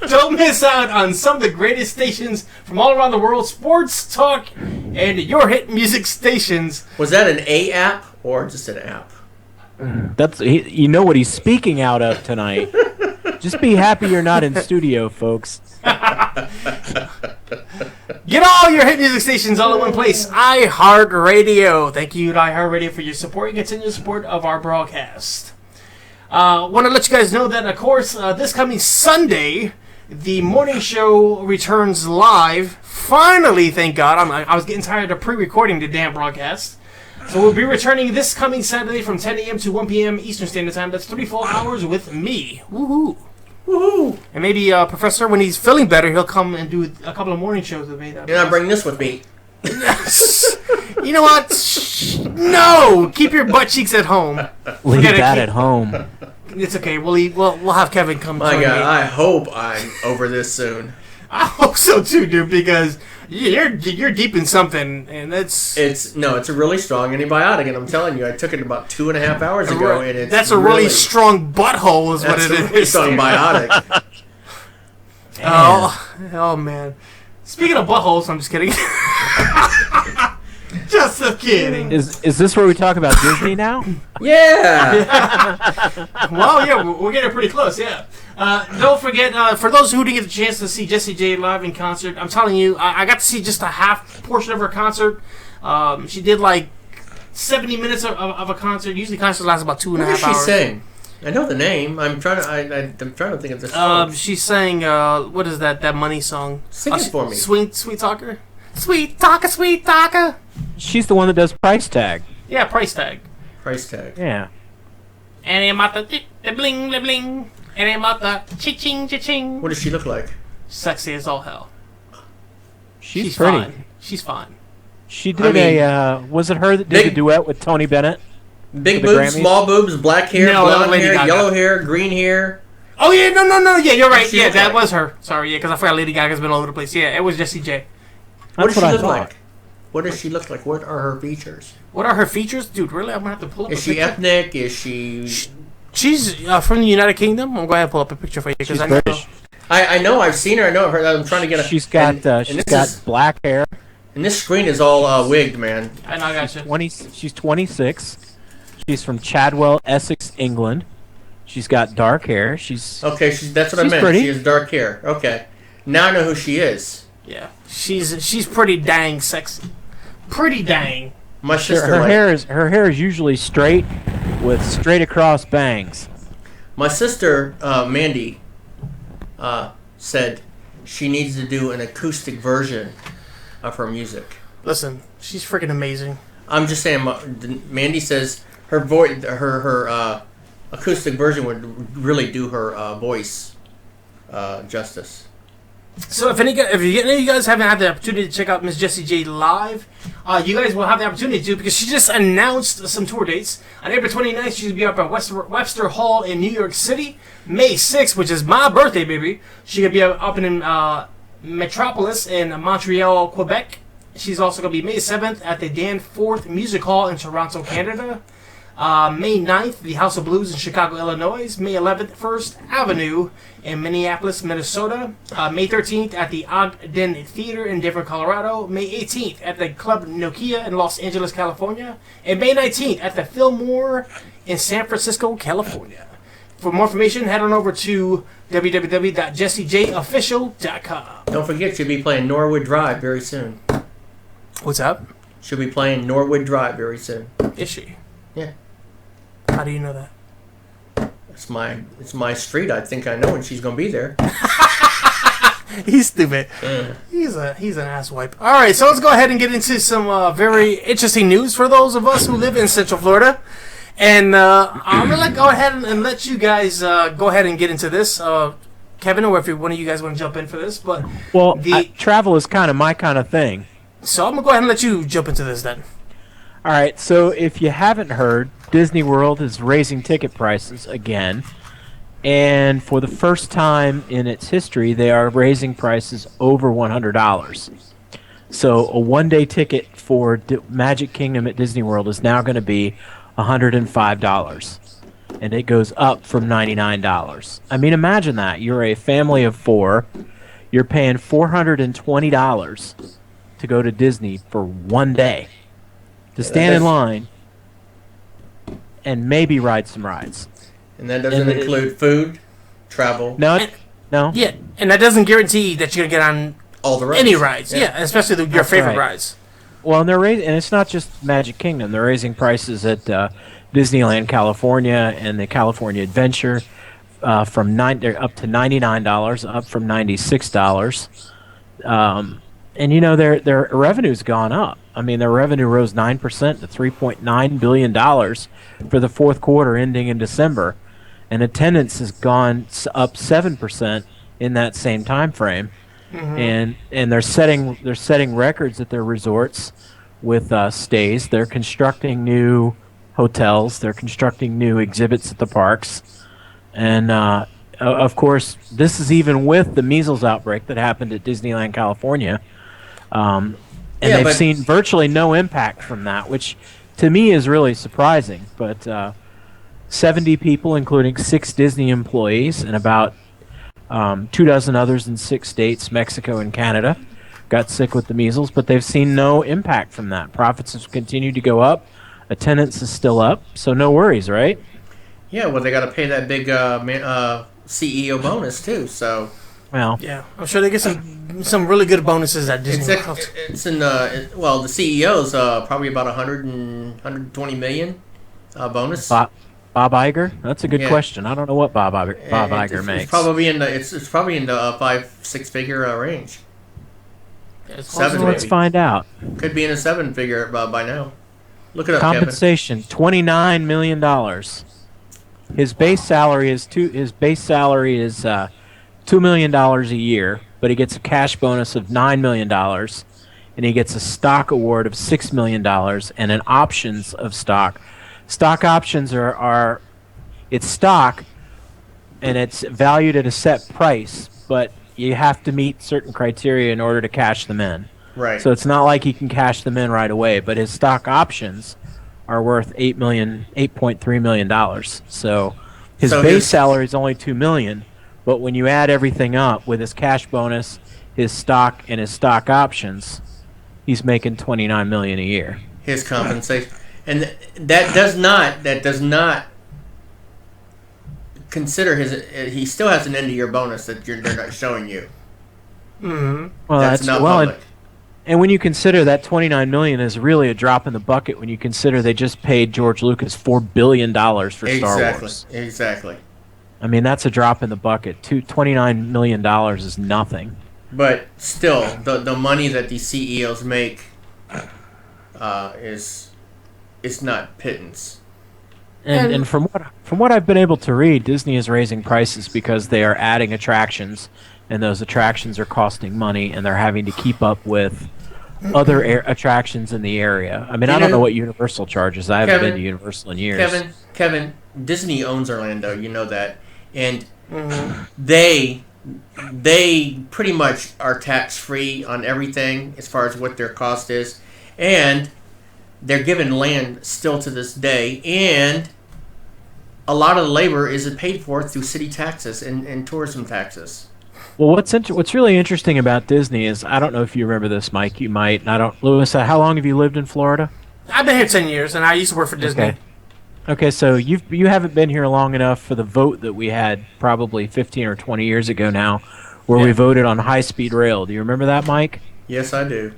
Don't miss out on some of the greatest stations from all around the world, sports, talk, and your hit music stations. Was that an A app or just an app? That's you know what he's speaking out of tonight. Just be happy you're not in studio, folks. Get all your hit music stations all in one place. iHeartRadio. Thank you to iHeartRadio for your support and continued support of our broadcast. Want to let you guys know that, of course, this coming Sunday, the morning show returns live. Finally, thank God. I was getting tired of pre-recording the damn broadcast. So we'll be returning this coming Saturday from 10 a.m. to 1 p.m. Eastern Standard Time. That's 3 full hours with me. Woohoo! Woohoo! And maybe Professor, when he's feeling better, he'll come and do a couple of morning shows with me. And I'll bring this with me. You know what? No! Keep your butt cheeks at home. Leave that at home. It's okay. We'll have Kevin come. My God, I hope I'm over this soon. I hope so too, dude. Because you're deep in something, and it's a really strong antibiotic, and I'm telling you, I took it about 2.5 hours ago, and that's a really strong butthole, is what it is. That's a really strong biotic. Oh man. Speaking of buttholes, I'm just kidding. Just kidding. Is this where we talk about Disney now? Yeah. Well, yeah, we're getting pretty close. Yeah. Don't forget, for those who didn't get the chance to see Jessie J live in concert, I'm telling you, I got to see just a half portion of her concert. She did like 70 minutes of a concert. Usually, concerts last about 2.5 hours. What does she sing? I know the name. I'm trying to think of the song. She sang what is that money song? Sing it for me. Sweet Talker. Sweet Talker. She's the one that does Price Tag. Yeah, Price Tag. Price Tag. Yeah. And I'm at the bling bling. And I'm at the cha-ching cha-ching. What does she look like? Sexy as all hell. She's pretty. Fine. She's fine. She did was it her that did a duet with Tony Bennett? Big for the boobs, Grammys? small boobs, black hair, No, blonde Lady hair, Gaga. yellow hair, green hair. Oh yeah, no, yeah, you're right. What's she Yeah, look that like? was her. Sorry, yeah, because I forgot Lady Gaga's been all over the place. Yeah, it was Jessie J. What That's does she what I look thought. like? What does she look like? What are her features? What are her features, dude? Really, I'm gonna have to pull up. Is a she picture. ethnic? Is she? She's from the United Kingdom. I'm going to pull up a picture for you because She's I know. British. I know I've seen her. I know I've heard. I'm trying to get. She's got and this is- black hair. And this screen is all wigged, man. I know, I got you. She's 26. She's from Chadwell, Essex, England. She's got dark hair. She's Okay, that's what I She's meant. pretty. She has dark hair. Okay, now I know who she is. Yeah, she's pretty dang sexy. Pretty dang. My sister. her hair is usually straight with straight across bangs. My sister Mandy said she needs to do an acoustic version of her music. Listen, she's freaking amazing. I'm just saying. Mandy says her voice, her acoustic version would really do her voice justice. So if any of you guys haven't had the opportunity to check out Miss Jessie J live, you guys will have the opportunity to because she just announced some tour dates. On April 29th, she's going to be up at Webster Hall in New York City. May 6th, which is my birthday, baby, she's going to be up in Metropolis in Montreal, Quebec. She's also going to be May 7th at the Danforth Music Hall in Toronto, Canada. May 9th, the House of Blues in Chicago, Illinois. May 11th, First Avenue in Minneapolis, Minnesota. May 13th at the Ogden Theater in Denver, Colorado. May 18th at the Club Nokia in Los Angeles, California. And May 19th at the Fillmore in San Francisco, California. For more information, head on over to www.jessieJofficial.com. Don't forget, she'll be playing Norwood Drive very soon. What's up? She'll be playing Norwood Drive very soon. Is she? Yeah. How do you know that? It's my street. I think I know when she's gonna be there. He's stupid. He's an asswipe. All right, so let's go ahead and get into some very interesting news for those of us who live in Central Florida. And I'm gonna go ahead and let you guys go ahead and get into this, Kevin, or if one of you guys want to jump in for this. But travel is kind of my kind of thing. So I'm gonna go ahead and let you jump into this then. All right, so if you haven't heard, Disney World is raising ticket prices again. And for the first time in its history, they are raising prices over $100. So a one-day ticket for Magic Kingdom at Disney World is now going to be $105. And it goes up from $99. I mean, imagine that. You're a family of 4. You're paying $420 to go to Disney for one day. To stand in line and maybe ride some rides. And that doesn't include food, travel. No. Yeah, and that doesn't guarantee that you're gonna get on all the rides. any rides. Yeah, especially your favorite right. rides. Well, and they're and it's not just Magic Kingdom. They're raising prices at Disneyland California and the California Adventure from they're up to $99, up from $96. And you know their revenue's gone up. I mean, their revenue rose 9% to $3.9 billion for the fourth quarter ending in December, and attendance has gone up 7% in that same time frame. Mm-hmm. And they're setting records at their resorts with stays. They're constructing new hotels. They're constructing new exhibits at the parks, and of course, this is even with the measles outbreak that happened at Disneyland California. And they've seen virtually no impact from that, which to me is really surprising. But 70 people, including 6 Disney employees and about 24 others in 6 states, Mexico and Canada, got sick with the measles, but they've seen no impact from that. Profits have continued to go up. Attendance is still up, so no worries, right? Yeah, well, they got to pay that big CEO bonus, too, so... Well, yeah, I'm sure they get some really good bonuses at Disney. It's in the CEO's probably about 120 million bonus. Bob Iger? That's a good question. I don't know what Bob Iger makes. It's probably in the 5-6 figure range. Yeah, 7 let's find out. Could be in a 7-figure by now. Look it up, Compensation, $29 million. His base salary is $2 million a year, but he gets a cash bonus of $9 million, and he gets a stock award of $6 million and an options of stock Stock options are it's stock, and it's valued at a set price, but you have to meet certain criteria in order to cash them in. Right. So it's not like he can cash them in right away, but his stock options are worth $8.3 million. So his base salary is only $2 million, but when you add everything up with his cash bonus, his stock, and his stock options, he's making $29 million a year. His compensation, and that does not consider his. He still has an end of year bonus that they're not showing you. Mm-hmm. Well, that's not public. And when you consider that $29 million is really a drop in the bucket, when you consider they just paid George Lucas $4 billion for Star Wars. Exactly. I mean, that's a drop in the bucket. $29 million is nothing. But still, the money that these CEOs make is not pittance. And from what I've been able to read, Disney is raising prices because they are adding attractions, and those attractions are costing money, and they're having to keep up with other attractions in the area. I mean, I don't know what Universal charges. I haven't been to Universal in years. Kevin, Disney owns Orlando. You know that, and they pretty much are tax free on everything as far as what their cost is, and they're given land still to this day, and a lot of the labor is paid for through city taxes and tourism taxes. Well, what's really interesting about Disney is, I don't know if you remember this, Mike. You might. And I don't. Louis, how long have you lived in Florida? I've been here 10 years, and I used to work for Disney. Okay, so you haven't been here long enough for the vote that we had probably 15 or 20 years ago now, where we voted on high-speed rail. Do you remember that, Mike? Yes, I do.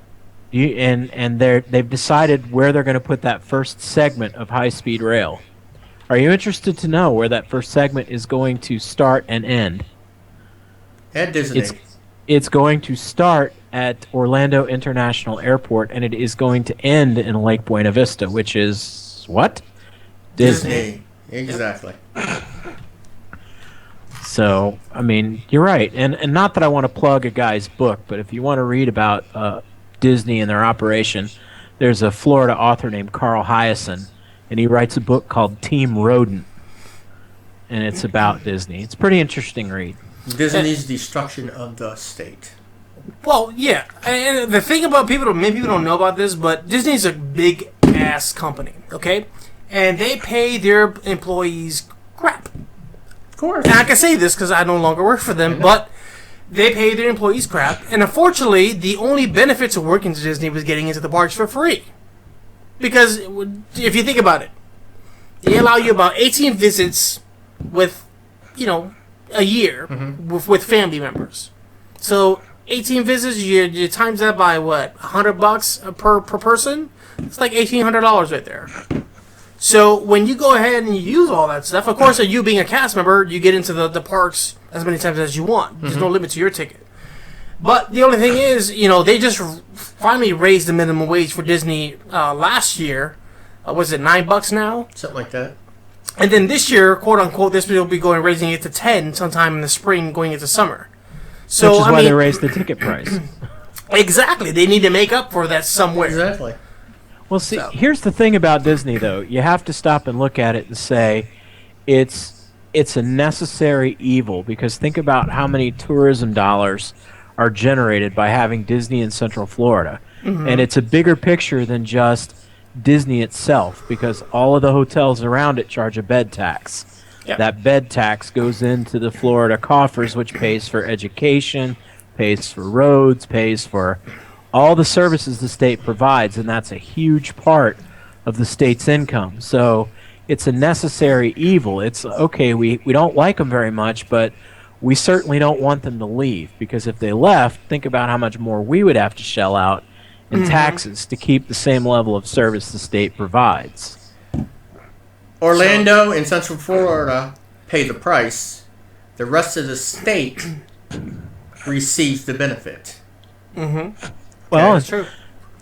They've decided where they're going to put that first segment of high-speed rail. Are you interested to know where that first segment is going to start and end? At Disney. It's going to start at Orlando International Airport, and it is going to end in Lake Buena Vista, which is what? Disney. Exactly. So, I mean, you're right. And not that I want to plug a guy's book, but if you want to read about Disney and their operation, there's a Florida author named Carl Hyacin, and he writes a book called Team Rodent, and it's about Disney. It's a pretty interesting read. Disney's destruction of the state. Well, yeah. And the thing about maybe people don't know about this, but Disney's a big-ass company, okay? And they pay their employees crap. Of course. And I can say this because I no longer work for them, but they pay their employees crap. And unfortunately, the only benefit to working to Disney was getting into the parks for free. Because if you think about it, they allow you about 18 visits with, a year with family members. So 18 visits, you times that by what, $100 per person? It's like $1,800 right there. So when you go ahead and you use all that stuff, of course, you being a cast member, you get into the parks as many times as you want. There's no limit to your ticket. But the only thing is, they just finally raised the minimum wage for Disney last year. Was it $9 now? Something like that. And then this year, quote unquote, this will be raising it to 10 sometime in the spring, going into summer. So which is why they raised the ticket price. Exactly, they need to make up for that somewhere. Exactly. Well, see, here's the thing about Disney, though. You have to stop and look at it and say, it's a necessary evil, because think about how many tourism dollars are generated by having Disney in Central Florida. And it's a bigger picture than just Disney itself, because all of the hotels around it charge a bed tax. Yep. That bed tax goes into the Florida coffers, which pays for education, pays for roads, pays for all the services the state provides, and that's a huge part of the state's income. So it's a necessary evil. It's okay, we don't like them very much, but we certainly don't want them to leave, because if they left, think about how much more we would have to shell out in taxes to keep the same level of service the state provides. Orlando and Central Florida pay the price. The rest of the state receives the benefit. Well, that's true.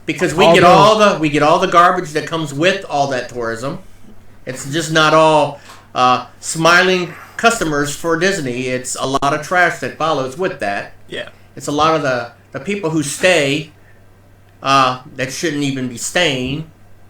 Because we get all the garbage that comes with all that tourism. It's just not all smiling customers for Disney. It's a lot of trash that follows with that. Yeah. It's a lot of the people who stay that shouldn't even be staying.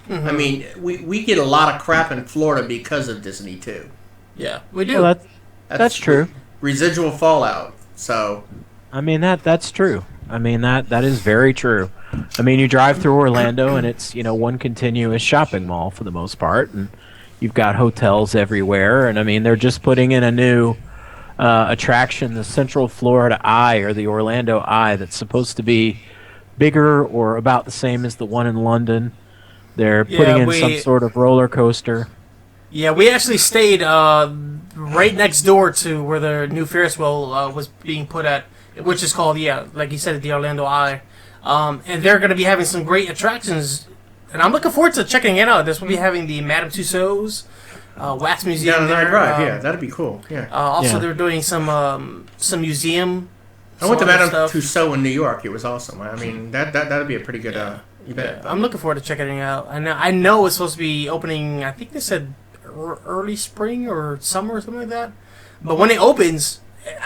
Mm-hmm. I mean, we get a lot of crap in Florida because of Disney too. Yeah, we do. Well, that's true. Residual fallout. So, I mean that's true. I mean that is very true. I mean, you drive through Orlando and it's one continuous shopping mall for the most part, and you've got hotels everywhere. And I mean, they're just putting in a new attraction, the Central Florida Eye or the Orlando Eye, that's supposed to be bigger or about the same as the one in London. They're putting in some sort of roller coaster. Yeah, we actually stayed right next door to where the new Ferris wheel was being put at, which is called, like you said, the Orlando Eye. And they're going to be having some great attractions, and I'm looking forward to checking it out. This will be having the Madame Tussauds Wax Museum. Down there, Drive, yeah, that'd be cool. Yeah. Also, they're doing some museum. I went to Madame Tussauds in New York. It was awesome. I mean, that'd be a pretty good event. Yeah. I'm looking forward to checking it out. I know it's supposed to be opening. I think they said early spring or summer or something like that. But when it opens,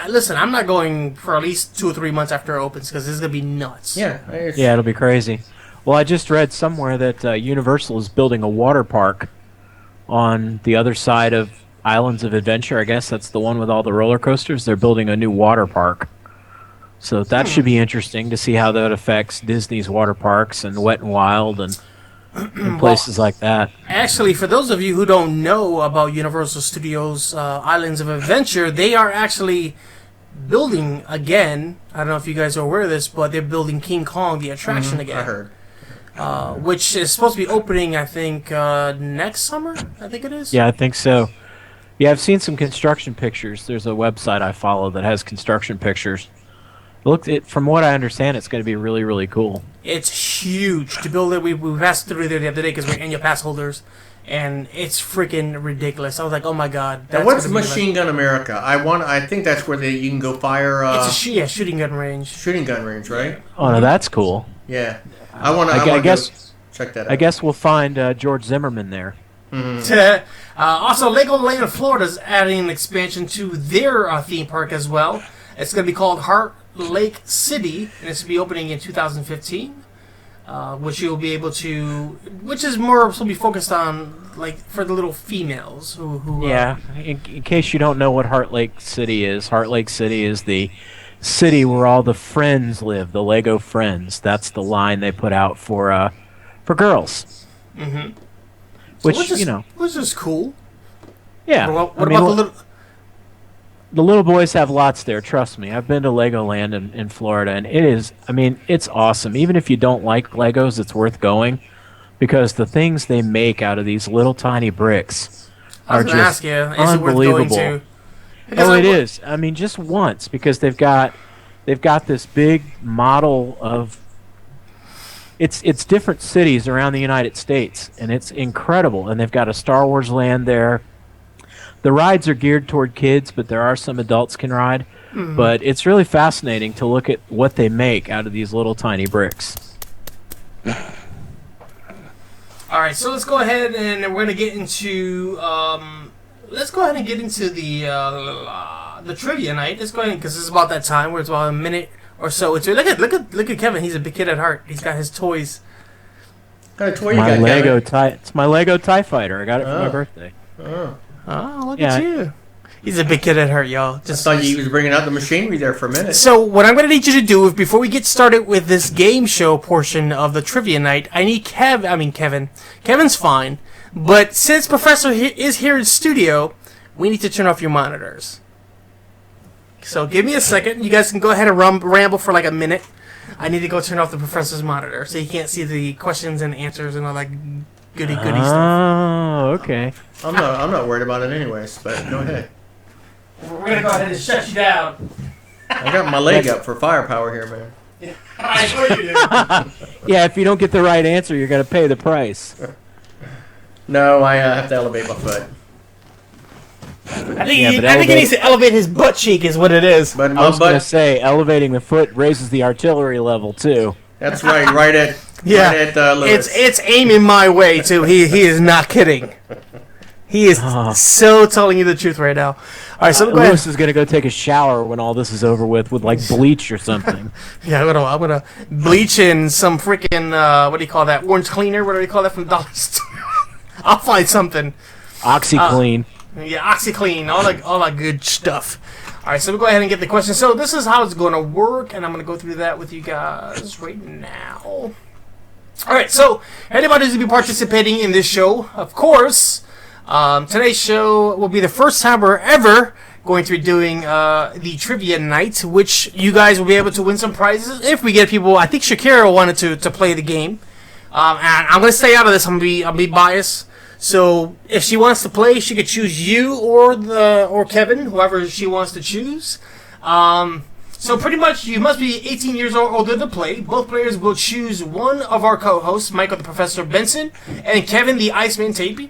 listen, I'm not going for at least 2 or 3 months after it opens because this is gonna be nuts. Yeah, it'll be crazy. Well, I just read somewhere that Universal is building a water park on the other side of Islands of Adventure. I guess that's the one with all the roller coasters. They're building a new water park. So that should be interesting to see how that affects Disney's water parks and Wet and Wild and places like that. Actually, for those of you who don't know about Universal Studios Islands of Adventure, they are actually building again. I don't know if you guys are aware of this, but they're building King Kong, the attraction, again. I heard. Which is supposed to be opening, I think, next summer, I think it is. Yeah, I think so. Yeah, I've seen some construction pictures. There's a website I follow that has construction pictures. From what I understand, it's going to be really, really cool. It's huge to build it. We passed through there the other day because we're annual pass holders, and it's freaking ridiculous. I was like, oh my god. Now, what's Machine Gun America? I think that's where you can go fire. It's a shooting gun range. Shooting gun range, right? Oh no, that's cool. Yeah, I guess check that out. I guess we'll find George Zimmerman there. Mm-hmm. Also, Legoland Florida's adding an expansion to their theme park as well. It's going to be called Heart Lake City, and it's going to be opening in 2015, which you'll be able to, which is more supposed to be focused on, like, for the little females who yeah, in case you don't know what Heart Lake City is the city where all the friends live, the Lego Friends. That's the line they put out for girls. Mm-hmm. Which is cool. Yeah. What about the little... The little boys have lots there, trust me. I've been to Legoland in Florida, and it's awesome. Even if you don't like Legos, it's worth going, because the things they make out of these little tiny bricks are just unbelievable. Oh, it is. I mean, just once, because they've got this big model of it's different cities around the United States, and it's incredible. And they've got a Star Wars land there. The rides are geared toward kids, but there are some adults can ride. Mm-hmm. But it's really fascinating to look at what they make out of these little tiny bricks. All right, so let's go ahead and we're gonna get into the trivia night. Let's go ahead because it's about that time where it's about a minute or so. Look at Kevin. He's a big kid at heart. He's got his toys. What kind of toy you got, Kevin? It's my Lego TIE Fighter. I got it for my birthday. Oh, look at you. He's a big kid at heart, y'all. I thought you was bringing out the machinery there for a minute. So what I'm going to need you to do is, before we get started with this game show portion of the trivia night, I need Kevin. Kevin's fine, but since Professor is here in studio, we need to turn off your monitors. So give me a second. You guys can go ahead and ramble for like a minute. I need to go turn off the professor's monitor so he can't see the questions and answers and all that goody stuff. Oh, okay. I'm not worried about it anyways, but go ahead. We're going to go ahead and shut you down. I got my leg up for firepower here, man. I know you do. Yeah, if you don't get the right answer, you're going to pay the price. No, I have to elevate my foot. I think he needs to elevate his butt cheek is what it is. But I was going to say, elevating the foot raises the artillery level, too. That's right, right at Lewis. It's aiming my way, too. He is not kidding. He is so telling you the truth right now. All right, so Lewis is going to go take a shower when all this is over with like bleach or something. Yeah, I'm gonna bleach in some freaking what do you call that? Orange cleaner? What do you call that from Dollar Store? I'll find something. OxyClean. Yeah, OxyClean, all that good stuff. All right, so we'll go ahead and get the question. So this is how it's going to work, and I'm going to go through that with you guys right now. All right, so anybody who's going to be participating in this show, of course, today's show will be the first time we're ever going to be doing the trivia night, which you guys will be able to win some prizes if we get people. I think Shakira wanted to play the game, and I'm going to stay out of this. I'll be biased. So if she wants to play, she could choose you or Kevin, whoever she wants to choose. So pretty much you must be 18 years or older to play. Both players will choose one of our co-hosts, Michael the Professor Benson and Kevin the Iceman Tapey,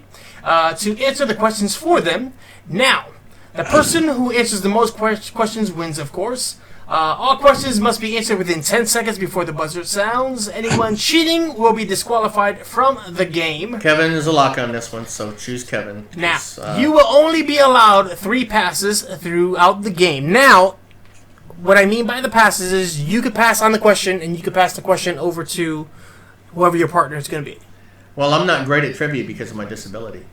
to answer the questions for them. Now, the person who answers the most questions wins, of course. All questions must be answered within 10 seconds before the buzzer sounds. Anyone cheating will be disqualified from the game. Kevin is a lock on this one, so choose Kevin. Now, you will only be allowed 3 passes throughout the game. Now, what I mean by the passes is you could pass on the question, and you could pass the question over to whoever your partner is going to be. Well, I'm not great at trivia because of my disability.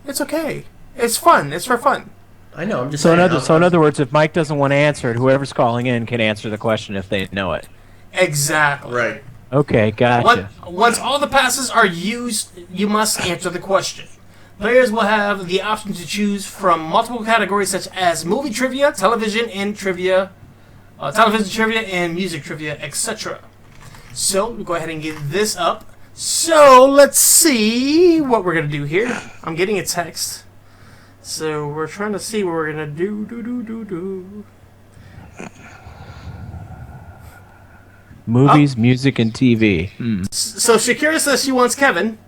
It's okay. It's fun. It's for fun. I know. I'm just So saying. in other words, if Mike doesn't want to answer it, whoever's calling in can answer the question if they know it. Exactly. Right. Okay, gotcha. Once all the passes are used, you must answer the question. Players will have the option to choose from multiple categories such as movie trivia, television trivia, and music trivia, etc. So we'll go ahead and get this up. So let's see what we're gonna do here. I'm getting a text. So we're trying to see what we're gonna do. Movies, music, and TV. So Shakira says she wants Kevin.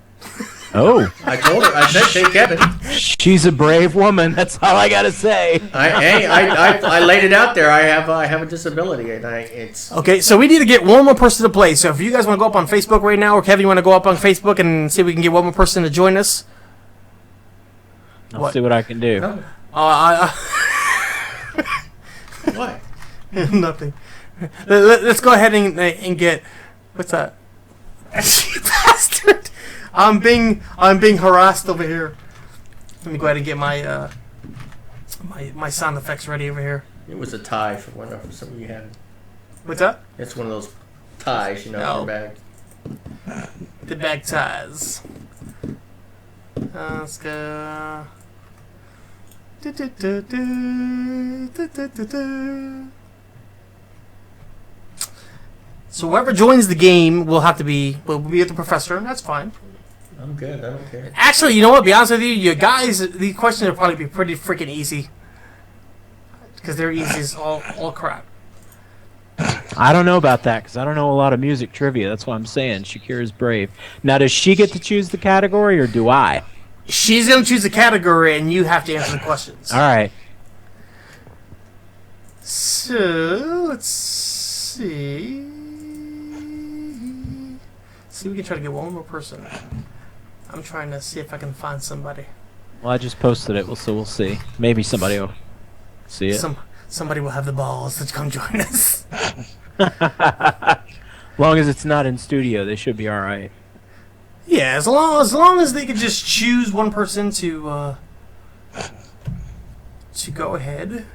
Oh, I told her. I said take Kevin. she's a brave woman. That's all I gotta say. I laid it out there. I have a disability, and it's Okay, so we need to get one more person to play. So if you guys want to go up on Facebook right now, or Kevin, you want to go up on Facebook and see if we can get one more person to join us. I'll see what I can do. what? Nothing. Let's go ahead and get. What's that? You bastard! I'm being harassed over here. Let me go ahead and get my my sound effects ready over here. It was a tie for some of you had. What's that? It's one of those ties, in your bag. The bag ties. Let's go. So whoever joins the game will be with the professor, and that's fine. I'm good. I don't care. Actually, you know what? Be honest with you guys, these questions will probably be pretty freaking easy. Because they're easy as all crap. I don't know about that because I don't know a lot of music trivia. That's why I'm saying Shakira's brave. Now, does she get to choose the category or do I? She's going to choose the category and you have to answer the questions. All right. So, let's see. See, we can try to get one more person. I'm trying to see if I can find somebody. Well, I just posted it, so we'll see. Maybe somebody will see it. Somebody will have the balls to come join us. As long as it's not in studio, they should be all right. Yeah, as long as they could just choose one person to go ahead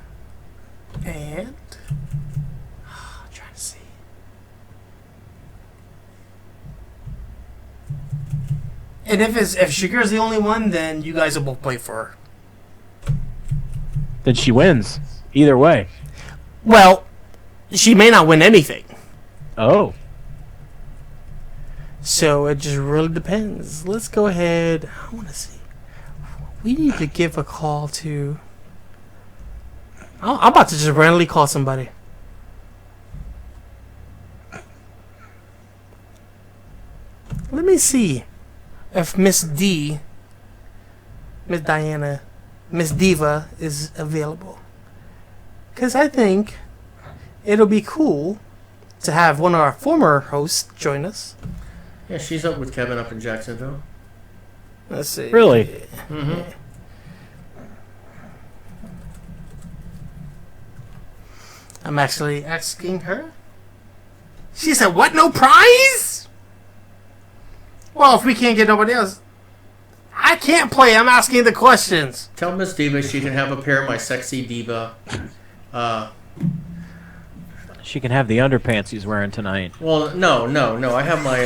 and I'm trying to see. And if Shakira's the only one, then you guys will both play for her. Then she wins. Either way. Well, she may not win anything. Oh. So it just really depends. Let's go ahead. I want to see. We need to give a call to. I'm about to just randomly call somebody. Let me see if Miss Diva is available. Because I think it'll be cool to have one of our former hosts join us. Yeah, she's up with Kevin up in Jacksonville. Let's see. Really? Mm-hmm. I'm actually asking her. She said, "What? No prize?" Well, if we can't get nobody else, I can't play. I'm asking the questions. Tell Miss Diva she can have a pair of my sexy diva. She can have the underpants he's wearing tonight. Well, no. I have my.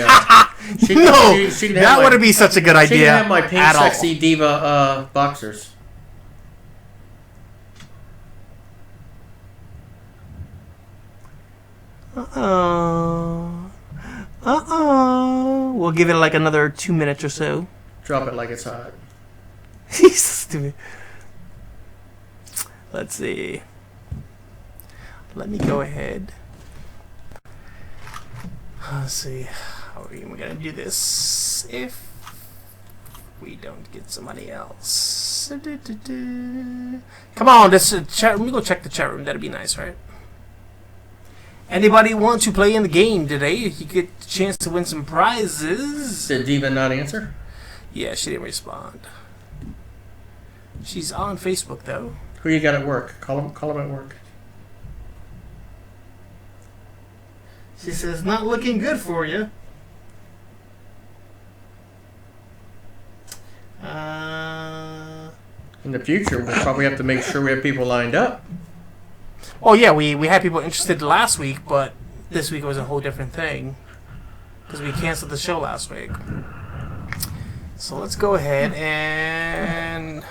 She can have that my, wouldn't be such a good idea. She can have my pink sexy diva boxers. We'll give it like another 2 minutes or so. Drop it like it's hot. He's stupid. Let's see. Let me go ahead. Let's see. How are we going to do this if we don't get somebody else? Come on, this chat. Let me go check the chat room. That'd be nice, right? Anybody want to play in the game today? You get the chance to win some prizes. Did Diva not answer? Yeah, she didn't respond. She's on Facebook though. Who you got at work? Call him at work. She says, not looking good for you. In the future, we'll probably have to make sure we have people lined up. Oh, yeah, we had people interested last week, but this week was a whole different thing. Because we canceled the show last week. So let's go ahead and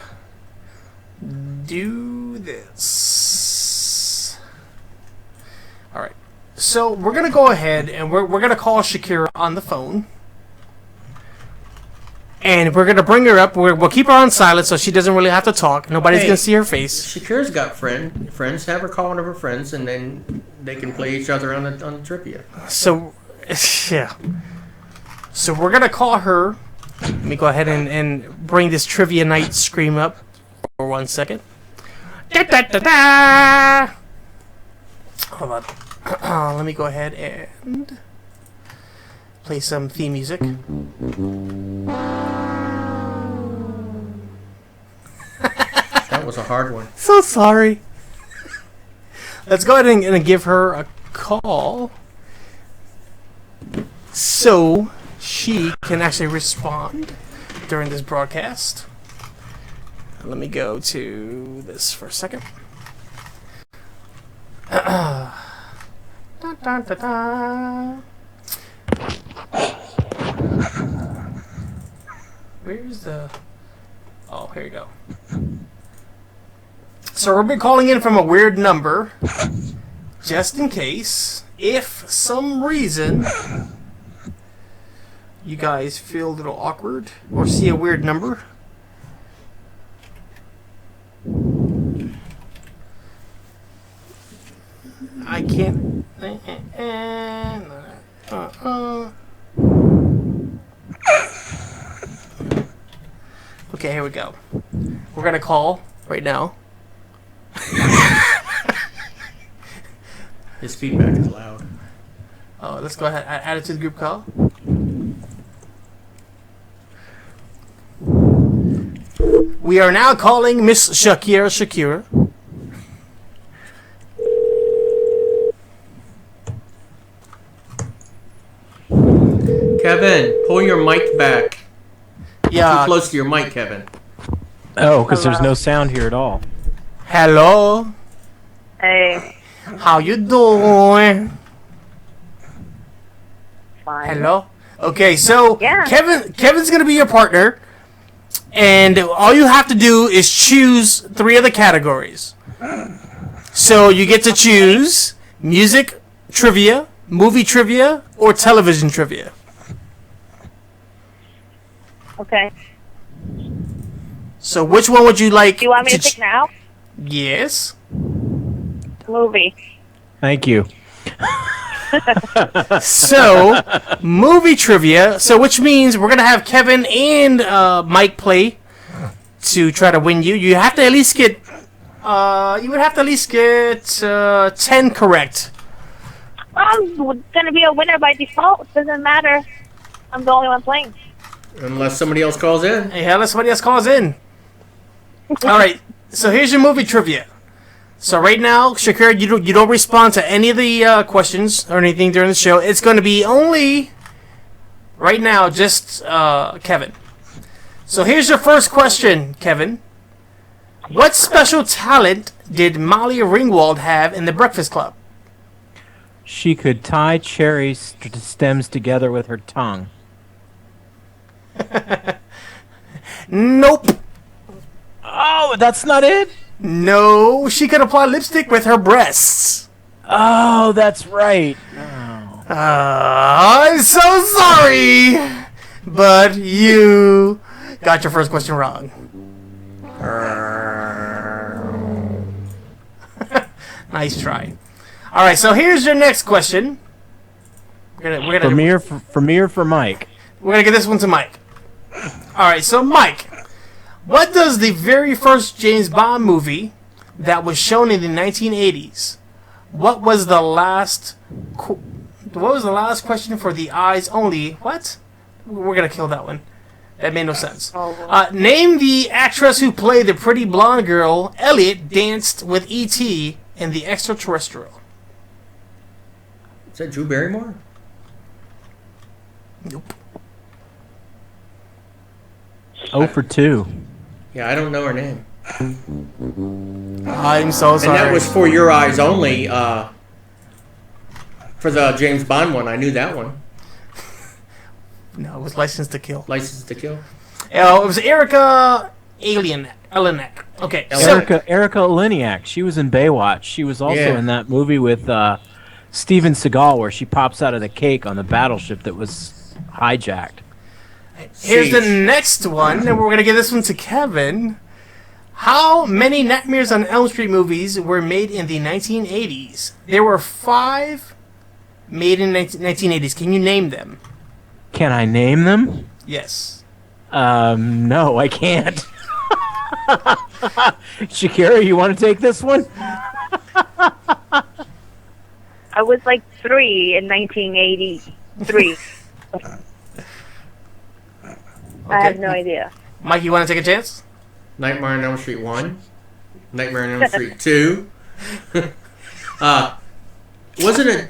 do this. Alright. So we're going to go ahead and we're going to call Shakira on the phone. And we're going to bring her up. We'll keep her on silent so she doesn't really have to talk. Nobody's going to see her face. Shakira's got friends. Have her call one of her friends, and then they can play each other on the trivia. So, yeah. So we're going to call her. Let me go ahead and bring this trivia night scream up for 1 second. Da, da, da, da. Hold on. Let me go ahead and play some theme music. That was a hard one. So sorry. Let's go ahead and give her a call so she can actually respond during this broadcast. Let me go to this for a second. Da, da, da, da. Where's the... Oh, here you go. So we'll be calling in from a weird number, just in case, if some reason you guys feel a little awkward or see a weird number. I can't... Okay, here we go. We're gonna call right now. His feedback is loud. Oh, let's go ahead. Add it to the group call. We are now calling Miss Shakira. Kevin, pull your mic back. Yeah. Too close to your mic, Kevin. Oh, because there's no sound here at all. Hello. Hey. How you doing? Fine. Hello. Okay, so Yeah. Kevin's gonna be your partner, and all you have to do is choose 3 of the categories. So you get to choose music trivia, movie trivia, or television trivia. Okay. So which one would you like? Do you want me to pick now? Yes. Movie. Thank you. So, movie trivia. So, which means we're gonna have Kevin and Mike play to try to win you. You have to at least get. You would have to at least get 10 correct. I'm gonna be a winner by default. Doesn't matter. I'm the only one playing. Unless somebody else calls in. Hey, unless somebody else calls in. All right. So here's your movie trivia. So right now, Shakira, you don't respond to any of the questions or anything during the show. It's going to be only right now just Kevin. So here's your first question, Kevin. What special talent did Molly Ringwald have in The Breakfast Club? She could tie cherry stems together with her tongue. Nope. Oh, that's not it? No, she could apply lipstick with her breasts. Oh, that's right. Oh. I'm so sorry, but you got your first question wrong. Nice try. All right, so here's your next question. We're gonna For me or for Mike? We're gonna get this one to Mike. All right, so Mike, what does the very first James Bond movie that was shown in the 1980s? What was the last question for the eyes only? What? We're gonna kill that one. That made no sense. Name the actress who played the pretty blonde girl Elliot danced with E.T. in The Extraterrestrial. Is that Drew Barrymore? Nope. 0 for 2. Yeah, I don't know her name. I'm so sorry. And that was For Your Eyes Only. For the James Bond one, I knew that one. No, it was License to Kill. License to Kill. It was Erica Eleniak. Okay. Erica Eleniak. She was in Baywatch. She was also in that movie with Steven Seagal where she pops out of the cake on the battleship that was hijacked. Here's the next one, and we're going to give this one to Kevin. How many Nightmares on Elm Street movies were made in the 1980s? There were 5 made in the 1980s. Can you name them? Can I name them? Yes. No, I can't. Shakira, you want to take this one? I was like 3 in 1983. I have no idea. Mike, you want to take a chance? Nightmare on Elm Street 1. Nightmare on Elm Street 2. Wasn't it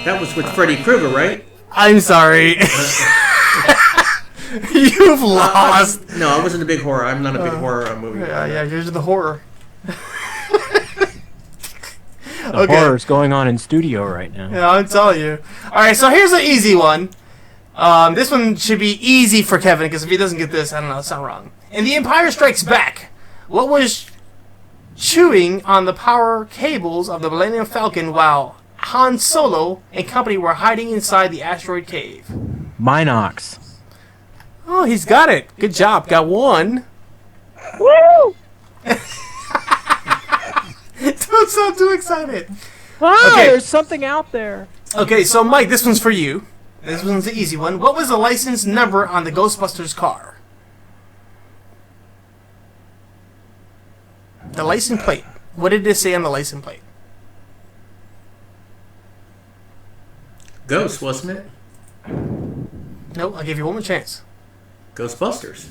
that was with Freddy Krueger, right? I'm sorry. You've lost. No, I wasn't a big horror. I'm not a big horror movie. Yeah, here's the horror. The horror's going on in studio right now. Yeah, I'm telling you. Alright, so here's an easy one. This one should be easy for Kevin, because if he doesn't get this, I don't know, it's not wrong. In The Empire Strikes Back, what was chewing on the power cables of the Millennium Falcon while Han Solo and company were hiding inside the asteroid cave? Minox. Oh, he's got it. Good job. Got one. Woo! Don't sound too excited. Oh, Okay. there's something out there. Okay, so Mike, this one's for you. This one's the easy one. What was the license number on the Ghostbusters car? The license plate. What did it say on the license plate? Ghost, wasn't it? No, I'll give you one more chance. Ghostbusters.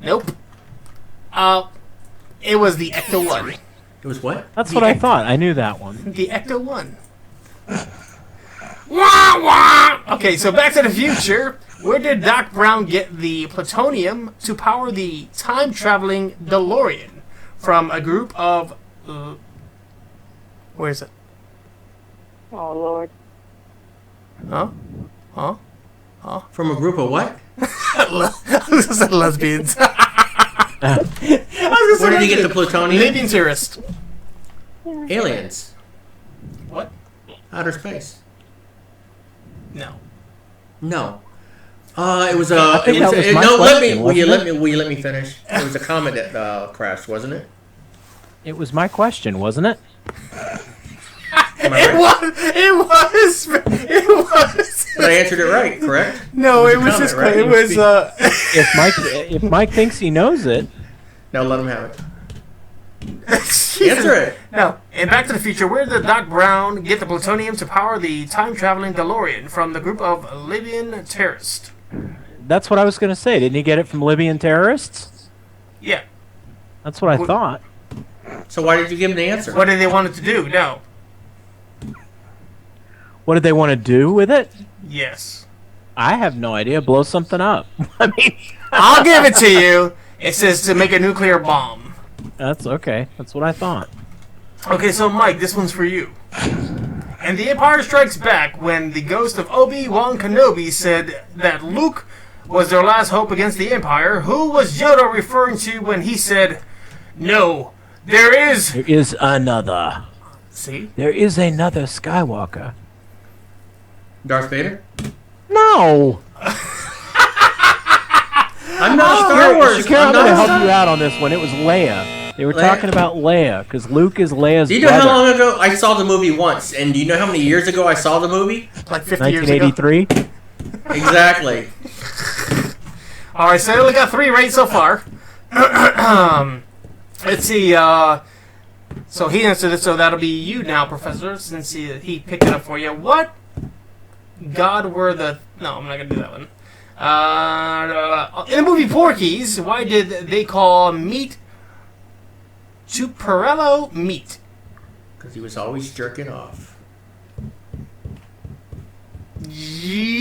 Nope. It was the Ecto-1. It was what? That's what I thought. I knew that one. The Ecto-1. Wah, wah! Okay, so Back to the Future. Where did Doc Brown get the plutonium to power the time-traveling DeLorean? From a group of... where is it? Oh, Lord. Huh? From a group of what? I was going to say lesbians. Where did he get the plutonium? Living terrorist. Aliens. What? Outer space. No. No. It was a. I think that was my no, question, will you wasn't let me finish? It was a comet that crashed, wasn't it? It was my question, wasn't it? Am I right? It was. But I answered it right, correct? No, it was comment, just. right? It was. If Mike thinks he knows it, Now let him have it. Answer it. No. In Back to the Future, where did Doc Brown get the plutonium to power the time-traveling DeLorean? From the group of Libyan terrorists. that's what I was going to say. Didn't he get it from Libyan terrorists? Yeah. That's what I thought. So why did you give him the answer? What did they want it to do? No. What did they want to do with it? Yes. I have no idea. Blow something up. I mean, I'll give it to you. It says to make a nuclear bomb. that's okay. That's what I thought. Okay, so Mike, this one's for you. And The Empire Strikes Back, when the ghost of Obi-Wan Kenobi said that Luke was their last hope against the Empire, who was Yoda referring to when he said, "No, there is..." There is another. See? There is another Skywalker. Darth Vader? No! I'm not Star Wars. Shakira, I'm going to help you out on this one. It was Leia. They were talking about Leia, because Luke is Leia's Do you know brother. how long ago I saw the movie once? And do you know how many years ago I saw the movie? Like 50 years ago. 1983? Exactly. Alright, so I only got 3 right so far. Let's see, so he answered it, so that'll be you now, Professor, since he picked it up for you. What God were the... No, I'm not going to do that one. In the movie Porky's, why did they call meat Chuparello meat? Because he was always jerking off.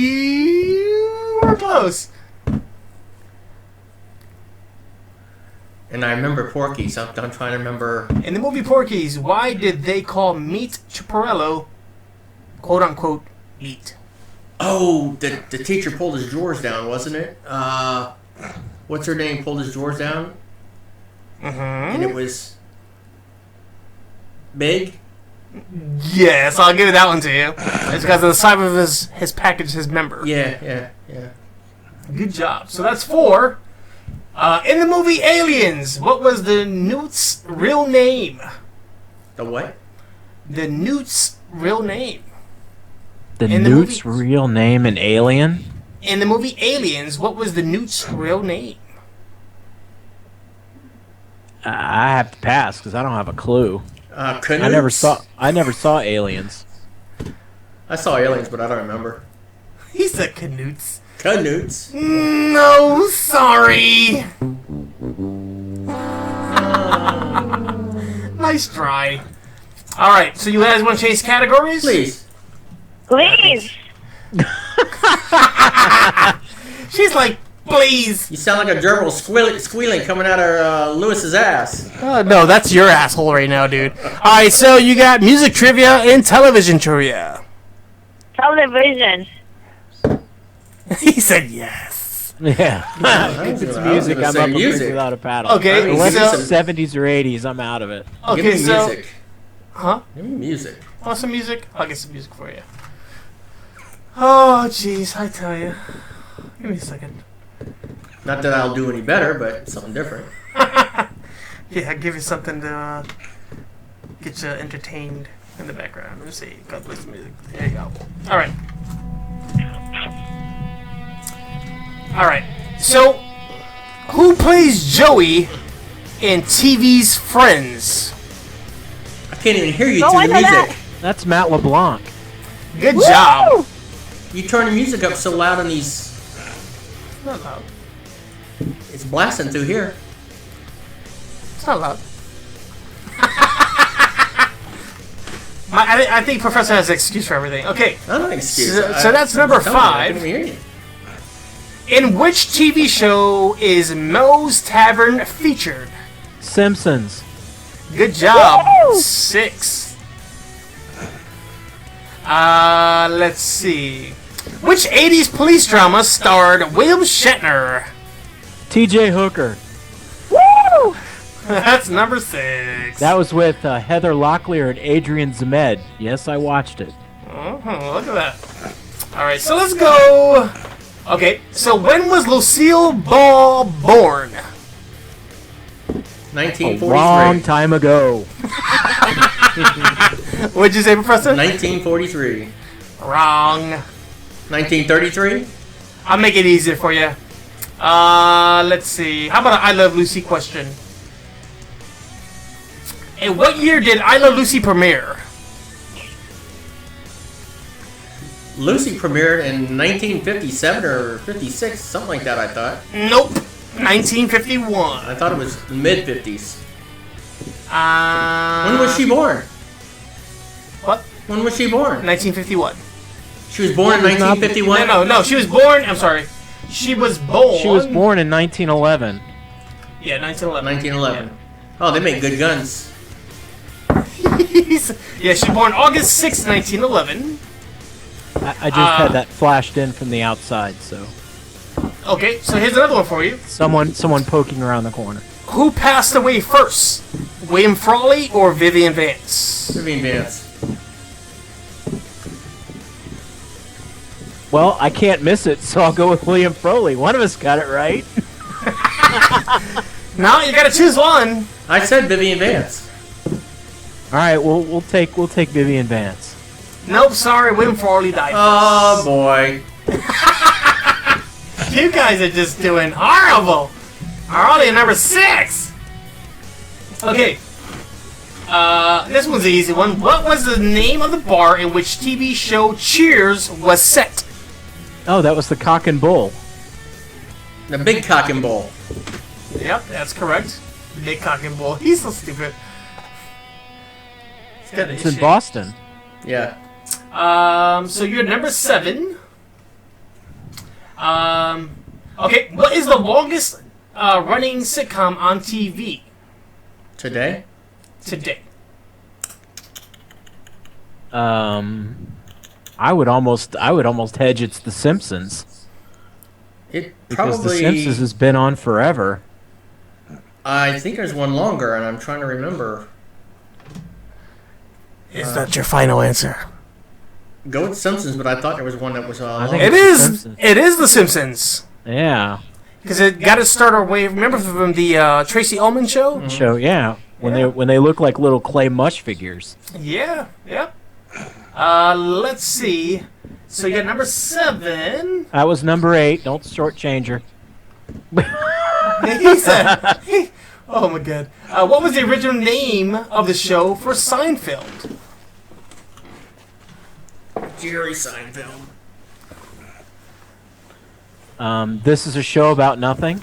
You were close. And I remember Porky, so I'm trying to remember... In the movie Porky's, why did they call meat Chuparello, quote-unquote, meat? Oh, the teacher pulled his drawers down, wasn't it? What's her name pulled his drawers down? Mm-hmm. And it was... Big? Yes, I'll give that one to you. It's because of the size of his package, his member. Yeah. Good job. So that's 4. In the movie Aliens, what was the newt's real name? The what? The newt's real name. The In the newt's movie- real name in Alien? In the movie Aliens, what was the newt's real name? I have to pass, because I don't have a clue. Canoes? I never saw Aliens. I saw Aliens, but I don't remember. He said Canoots. Canoes? No, sorry. Nice try. Alright, so you guys want to change categories? Please. Please. She's like, please. You sound like a gerbil squealing coming out of Lewis's ass. No, that's your asshole right now, dude. Alright, so you got music trivia and television trivia. Television. He said yes. Yeah. If it's music, I'm up music. without a paddle. Okay, Unless so... it's 70s or 80s, I'm out of it. Give Okay, me so... music. Huh? Give me music. Want some music? I'll get some music for you. Oh, jeez, I tell you. Give me a second. Not that I'll do any better, but something different. Yeah, I'll give you something to get you entertained in the background. Let me see. God bless the music. There you go. Alright. Alright. So, who plays Joey in TV's Friends? I can't even hear you Oh, through I the know music. that. That's Matt LeBlanc. Good job. Woo! You turn the music up so loud on these... It's not loud. It's blasting through here. It's not loud. I think Professor has an excuse for everything. Okay. I don't excuse. So that's number I'm telling you, I 5. couldn't hear you. In which TV show is Moe's Tavern featured? Simpsons. Good job. Woo! 6. Let's see. Which 80s police drama starred William Shatner? TJ Hooker. Woo! That's number 6. That was with Heather Locklear and Adrian Zemed. Yes, I watched it. Look at that. Alright, so let's go. Okay, so when was Lucille Ball born? 1943. Long time ago. What'd you say, Professor? 1943. Wrong. 1933. I'll make it easier for you. Let's see. How about an I Love Lucy question? In what year did I Love Lucy premiere? Lucy premiered in 1957 or 56, something like that, I thought. Nope. 1951. I thought it was mid-50s. When When was she born? What? When was she born? 1951. She was born in 1951? No. She was born... I'm sorry. She was born... She was born in 1911. Yeah, 1911. 1911. Oh, they make good guns. Yeah, she was born August 6, 1911. I just had that flashed in from the outside, so... Okay, so here's another one for you. Someone poking around the corner. Who passed away first? William Frawley or Vivian Vance? Vivian Vance. Well, I can't miss it, so I'll go with William Frawley. One of us got it right. Now you gotta choose one. I said Vivian Vance. All right, we'll take Vivian Vance. Nope, sorry, William Frawley died. Oh boy. You guys are just doing horrible. Already at number 6. Okay. This one's an easy one. What was the name of the bar in which TV show Cheers was set? Oh, that was the Cock and Bull. The Big Cock and Bull. Yep, that's correct. Big Cock and Bull. He's so stupid. It's in Boston. Yeah. So you're number 7. Okay, what is the longest running sitcom on TV Today? today? I would almost hedge it's The Simpsons, It because probably... The Simpsons has been on forever. I think there's one longer, and I'm trying to remember. Is that your final answer? Go with Simpsons, but I thought there was one that was I longer. think It The is. Simpsons. It is The Simpsons. Yeah. Because it got its start away. Remember from the Tracy Ullman show? Show, yeah. Yeah. When they look like little clay mush figures. Yeah. Yep. Let's see. So you got number 7. That was number 8. Don't shortchange her. He said. Oh my god. What was the original name of the show for Seinfeld? Jerry Seinfeld. This is a show about nothing.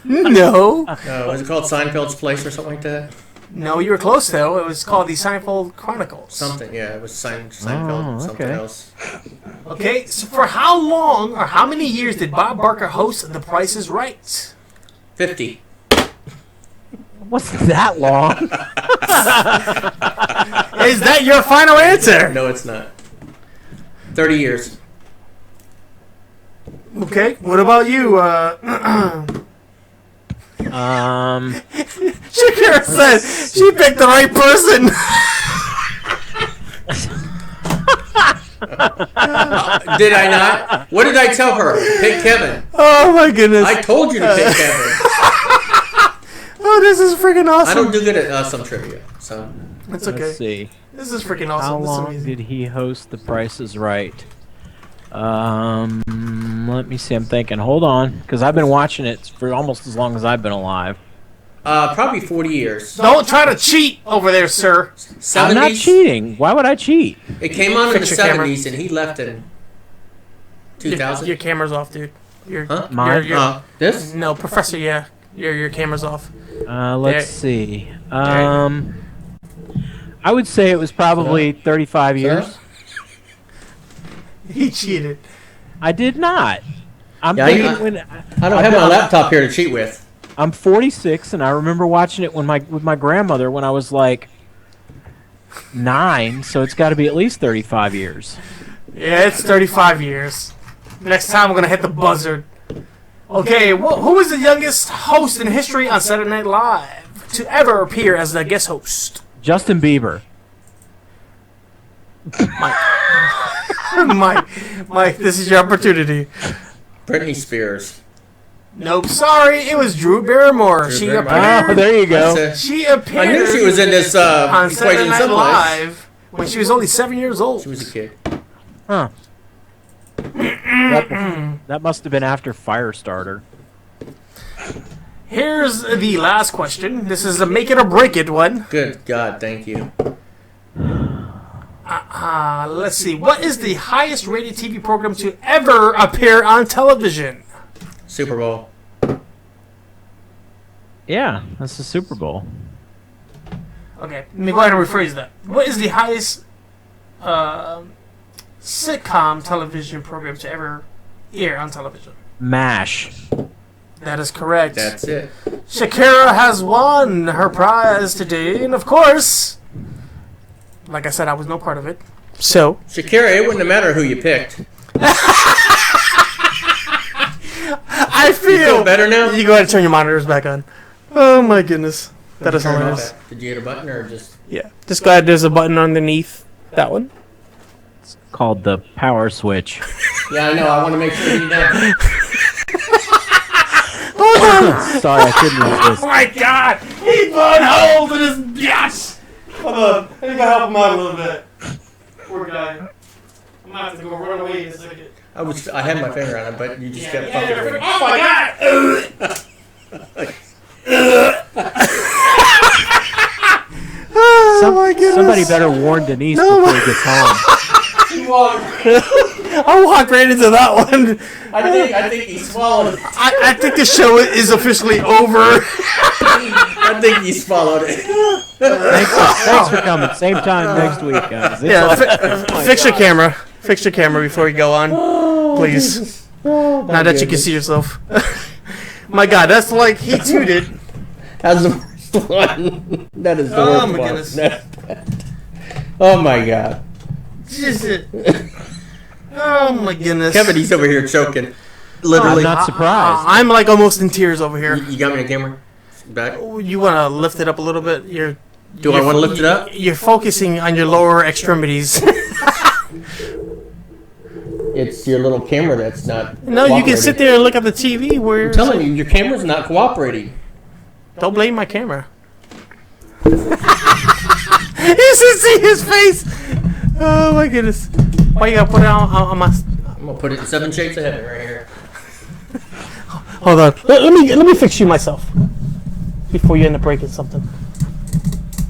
No. Was it called Seinfeld's Place or something like that? No, you were close though. It was called the Seinfeld Chronicles. Something, yeah. It was Seinfeld, something okay. else. Okay, so for how long or how many years did Bob Barker host The Price is Right? 50. What's that long? Is that your final answer? No, it's not. 30 years. Okay, what about you? Shakira says she picked the right person. Did I not? What did I tell her? Pick Kevin. Oh my goodness. I told you to pick Kevin. Oh, this is freaking awesome. I don't do good at some trivia, so... It's okay. Let's see. This is freaking awesome. How This is long amazing. did he host The Price is Right? Let me see. I'm thinking. Hold on, because I've been watching it for almost as long as I've been alive. Probably 40 years. Don't try to cheat over there, sir. 70s? I'm not cheating. Why would I cheat? It came on in the Fix your camera. 70s, and he left in 2000. Your camera's off, dude. Huh? Mine? This? No, Professor, yeah. Your camera's off. Let's see. I would say it was probably 35 years. He cheated. I did not. I'm Yeah, thinking when I don't have my laptop here to cheat with. I'm 46, and I remember watching it with my grandmother when I was like 9. So it's got to be at least 35 years. Yeah, it's 35 years. Next time, we're going to hit the buzzard. Okay, who was the youngest host in history on Saturday Night Live to ever appear as the guest host? Justin Bieber. Mike, this is your opportunity. Britney Spears. Nope, sorry, it was Drew Barrymore. Drew She Barrymore. Oh, appeared. there you go. That's She appeared. I knew she was in this on Saturday equation Night someplace. Live when she was only 7 years old. She was a kid. Huh. That must have been after Firestarter. Here's the last question. This is a make it or break it one. Good God, thank you. Let's see. What is the highest rated TV program to ever appear on television? Super Bowl. Yeah, that's the Super Bowl. Okay, let me go ahead and rephrase that. What is the highest sitcom television program to ever air on television? MASH. That is correct. That's it. Shakira has won her prize today, and of course, like I said, I was no part of it. So, Shakira, it wouldn't have mattered who you picked. I feel better now. You go ahead and turn your monitors back on. Oh my goodness, that is hilarious. Did you hit a button or just? Yeah, just go ahead. There's a button underneath that one. It's called the power switch. Yeah, I know. I want to make sure you know. Sorry, I couldn't resist. Oh my god! He's on hold in his biatch! Hold on. I think I'll help him out a little bit. Poor guy. I'm gonna have to go run away in a second. I had my finger on it, but you just kept fucking with me. Oh my god! Oh my goodness. Somebody better warn Denise before he gets home. I walked right into that one. I think he swallowed it. I think the show is officially over. I think he swallowed it. Thanks for coming. Same time next week, guys. Fix your camera. Fix your camera before you go on, please. Now that you can see yourself. My God, that's like he tooted. That's the first one. That is the worst one. Oh my goodness. Oh my God. Oh my goodness. Kevin, he's over here choking. Literally. I'm not surprised. I'm like almost in tears over here. You got me a camera? Back? You want to lift it up a little bit? Do I want to lift it up? You're focusing on your lower extremities. It's your little camera that's not. No, you can sit there and look at the TV. I'm telling you, your camera's not cooperating. Don't blame my camera. You should see his face. Oh my goodness. Why you gotta put it on my? I'm gonna put it in 7 shades of heaven right here. Hold on. Let me fix you myself before you end up breaking something.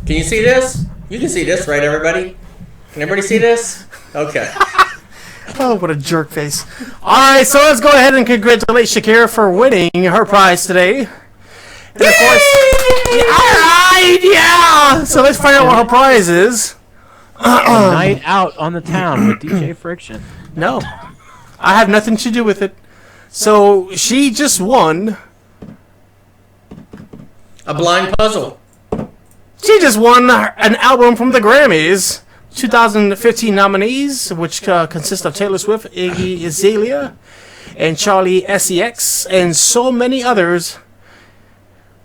Can you see this? You can see this, right, everybody? Can everybody see this? Okay. Oh, what a jerk face. Alright, so let's go ahead and congratulate Shakira for winning her prize today. And of course, alright, yeah! So let's find out what her prize is. A night out on the town with DJ Friction. No, I have nothing to do with it. So she just won. A blind puzzle. She just won an album from the Grammys. 2015 nominees, which consist of Taylor Swift, Iggy Azalea, and Charlie XCX, and so many others.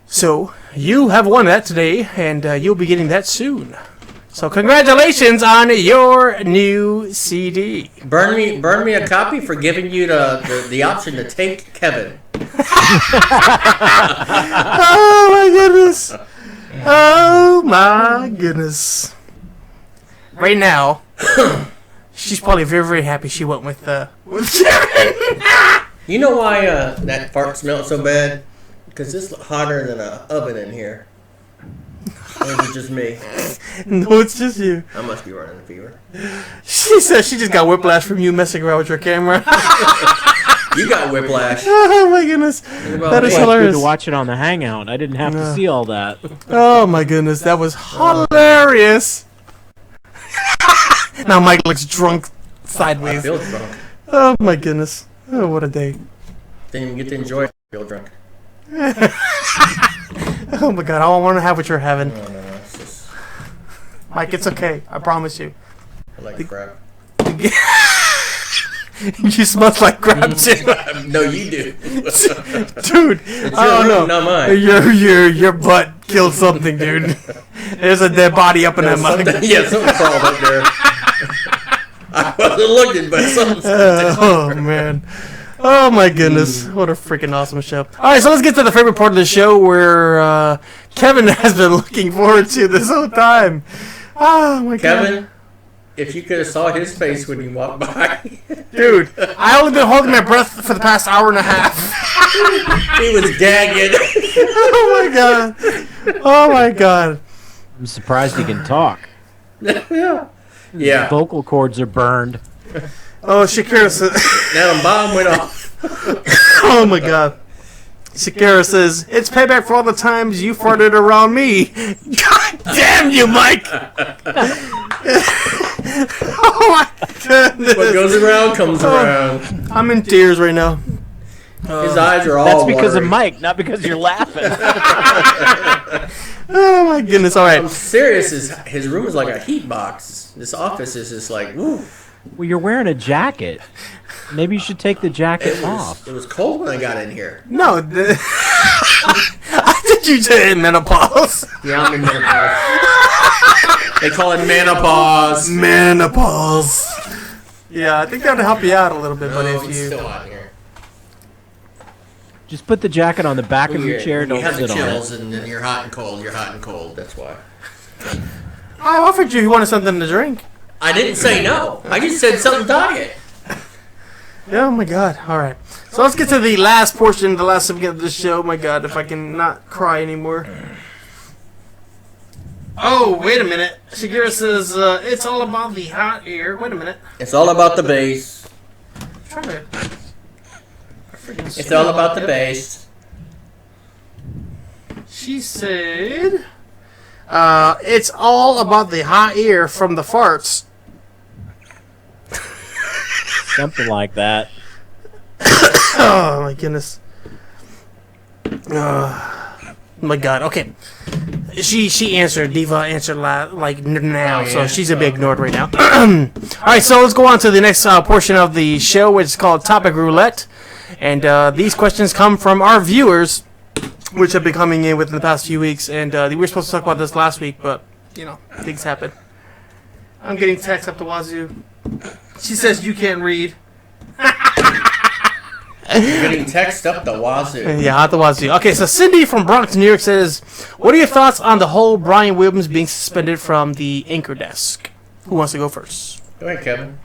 So you have won that today, and you'll be getting that soon. So congratulations on your new CD. Burn me a copy for giving you the option to take Kevin. Oh my goodness. Oh my goodness. Right now, she's probably very, very happy she went with Sharon. You know why that fart smelled so bad? Because it's hotter than an oven in here. Or is it just me? No, it's just you. I must be running a fever. She says she just got whiplash from you messing around with your camera. You got whiplash. Oh my goodness. That is Good hilarious. to watch it on the Hangout. I didn't have to see all that. Oh my goodness, that was hilarious. Now Mike looks drunk I sideways. feel drunk. Oh my goodness. Oh, what a day. Didn't even get to enjoy it. I feel drunk. Oh my god, I don't want to have what you're having. No, it's just... Mike, it's okay. I promise you. I like crap. You smell like crap too. No, you do. Dude, It's I don't your know. room, not mine. Your butt killed something, dude. There's a dead body up in that mug. Yeah, something crawled up there. I wasn't looking, but something. Oh man. Oh my goodness. What a freaking awesome show. Alright, so let's get to the favorite part of the show where Kevin has been looking forward to this whole time. Oh my god. Kevin, if you could have saw his face when he walked by. Dude, I only been holding my breath for the past hour and a half. He was gagging. Oh my god. Oh my god. I'm surprised he can talk. Yeah. Vocal cords are burned. Oh, Shakira says... Now the bomb went off. Oh my god. Shakira says, it's payback for all the times you farted around me. God damn you, Mike! Oh my goodness. What goes around comes around. I'm in tears right now. His eyes are all That's because watery. of Mike, not because you're laughing. Oh my goodness! All I'm right. serious. His room is like a heat box. This office is just like, woo. Well, you're wearing a jacket. Maybe you should take the jacket off. It was cold when I got in here. No. I think you did menopause. Yeah, I'm in menopause. They call it menopause. Menopause. Yeah, I think that would help you out a little bit, but No, if it's you. still out here. Just put the jacket on the back of your chair. You Don't have the sit on chills, it. and then you're hot and cold. You're hot and cold. That's why. I offered you wanted something to drink. I didn't say no. I just said something diet. Oh my god. Alright. So let's get to the last portion, the last segment of the show. Oh my god, if I can not cry anymore. Oh, wait a minute. Shigeru says, it's all about the hot air. Wait a minute. It's all about the bass. I'm trying to... It's all about the bass. She said, it's all about the hot air from the farts. Something like that. Oh my goodness. My god, okay. She answered, Diva answered now, so she's a bit ignored right now. Alright, so let's go on to the next portion of the show, which is called Topic Roulette. And these questions come from our viewers, which have been coming in within the past few weeks. And we were supposed to talk about this last week, but, you know, things happen. I'm getting text up the wazoo. She says you can't read. You're getting text up the wazoo. Yeah, out the wazoo. Okay, so Cindy from Bronx, New York says, what are your thoughts on the whole Brian Williams being suspended from the anchor desk? Who wants to go first? Go ahead, Kevin.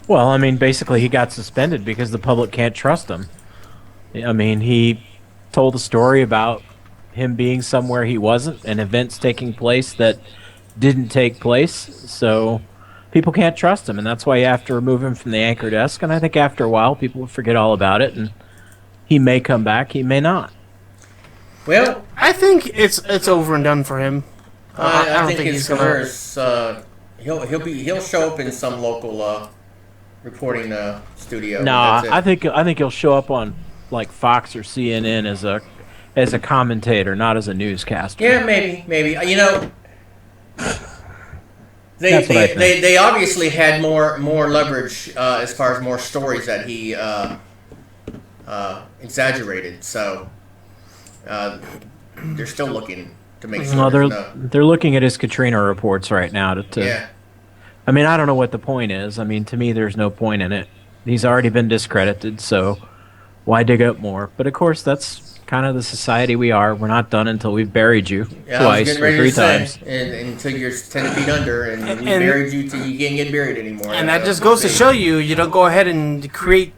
Well, I mean, basically he got suspended because the public can't trust him. I mean, he told a story about him being somewhere he wasn't and events taking place that didn't take place, so people can't trust him, and that's why you have to remove him from the anchor desk, and I think after a while people will forget all about it, and he may come back, he may not. Well, I think it's over and done for him. I don't think his he's gonna. career is, he'll show up in some local reporting studio. No, That's it. I think he'll show up on like Fox or CNN as a commentator, not as a newscaster. Yeah, maybe. You know, That's what I think. they obviously had more leverage as far as more stories that he exaggerated. So they're still looking to make sure. Well, they're looking at his Katrina reports right now to Yeah. I mean, I don't know what the point is. I mean, to me, there's no point in it. He's already been discredited, so why dig up more? But of course, that's kind of the society we are. We're not done until we've buried you twice or three times. Until you're 10 feet under, and we buried you till you can't get buried anymore. And that just goes to show you don't go ahead and create,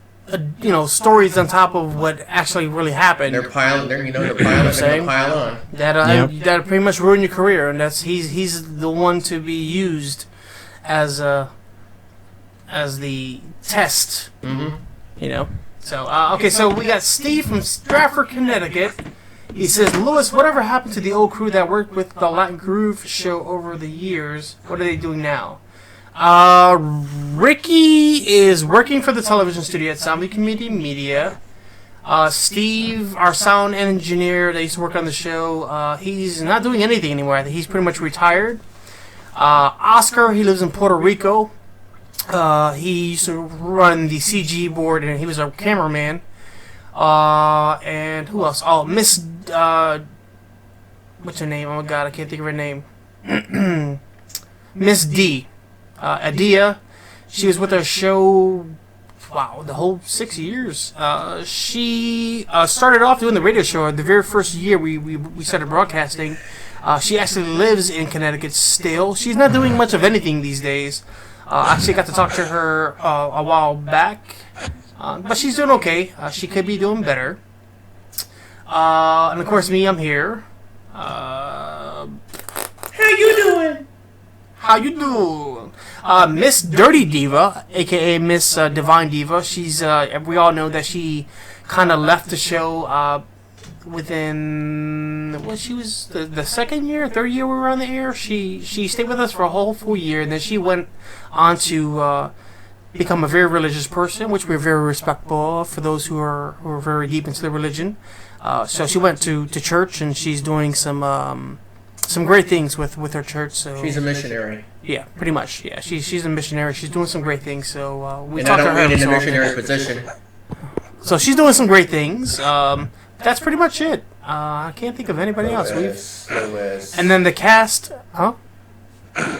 stories on top of what actually really happened. They're piling. They're gonna pile on. That pretty much ruin your career, and he's the one to be used as the test. Mm-hmm. So okay, so we got Steve from Stratford, Connecticut. He says, Lewis, whatever happened to the old crew that worked with the Latin Groove show over the years? What are they doing now? Ricky is working for the television studio at Sound Community Media. Steve, our sound engineer that used to work on the show, he's not doing anything anymore. I think he's pretty much retired. Oscar, he lives in Puerto Rico. He used to run the CG board, and he was a cameraman. And who else? Oh, Miss, what's her name? Oh my God, I can't think of her name. Miss D. Adia. She was with our show, the whole 6 years. She started off doing the radio show the very first year we started broadcasting. She actually lives in Connecticut still. She's not doing much of anything these days. Actually got to talk to her a while back. But she's doing okay. She could be doing better. And of course me, I'm here. How you doing? How you doing? Miss Dirty Diva, aka Miss Divine Diva. She's we all know that she kind of left the show within she was the second year, third year we were on the air. She stayed with us for a whole full year, and then she went on to become a very religious person, which we're very respectful of for those who are very deep into the religion. So she went to church, and she's doing some great things with her church. So she's a missionary. Yeah, pretty much. Yeah, she's a missionary. She's doing some great things. So we and talked I to don't her. mean in a missionary position. So she's doing some great things. That's pretty much it. I can't think of anybody else. Louis. And then the cast, huh?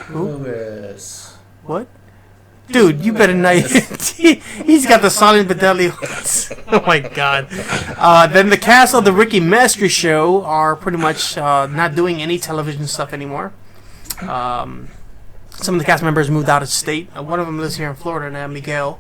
Louis. What? Dude, you better not. He's got the silent but deadly. Oh my god. Then the cast of the Ricky Mastery Show are pretty much not doing any television stuff anymore. Some of the cast members moved out of state. One of them lives here in Florida now, Miguel.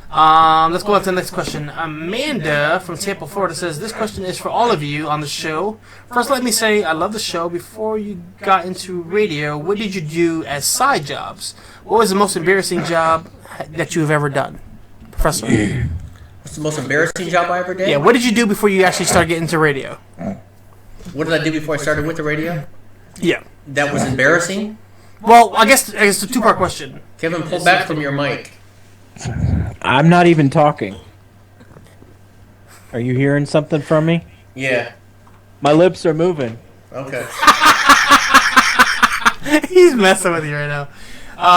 Let's go on to the next question. Amanda from Tampa, Florida says, this question is for all of you on the show. First, let me say I love the show. Before you got into radio, what did you do as side jobs? What was the most embarrassing job that you have ever done? Professor. What's the most embarrassing job I ever did? Yeah, what did you do before you actually started getting into radio? What did I do before I started with the radio? Yeah. That was embarrassing? Well, I guess it's a two-part question. Kevin, pull back from your mic. I'm not even talking. Are you hearing something from me? Yeah. My lips are moving. Okay. He's messing with you right now.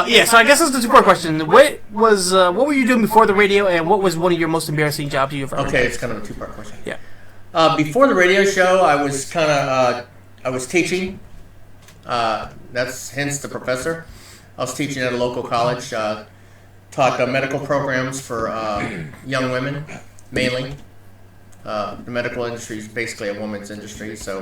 Yeah, so I guess that's the two-part question. What were you doing before the radio, and what was one of your most embarrassing jobs you've ever done? Okay, it's kind of a two-part question. Yeah. Before the radio show, I was kind of I was teaching. That's hence the professor. I was teaching at a local college. Taught medical programs for young women, mainly. The medical industry is basically a woman's industry, so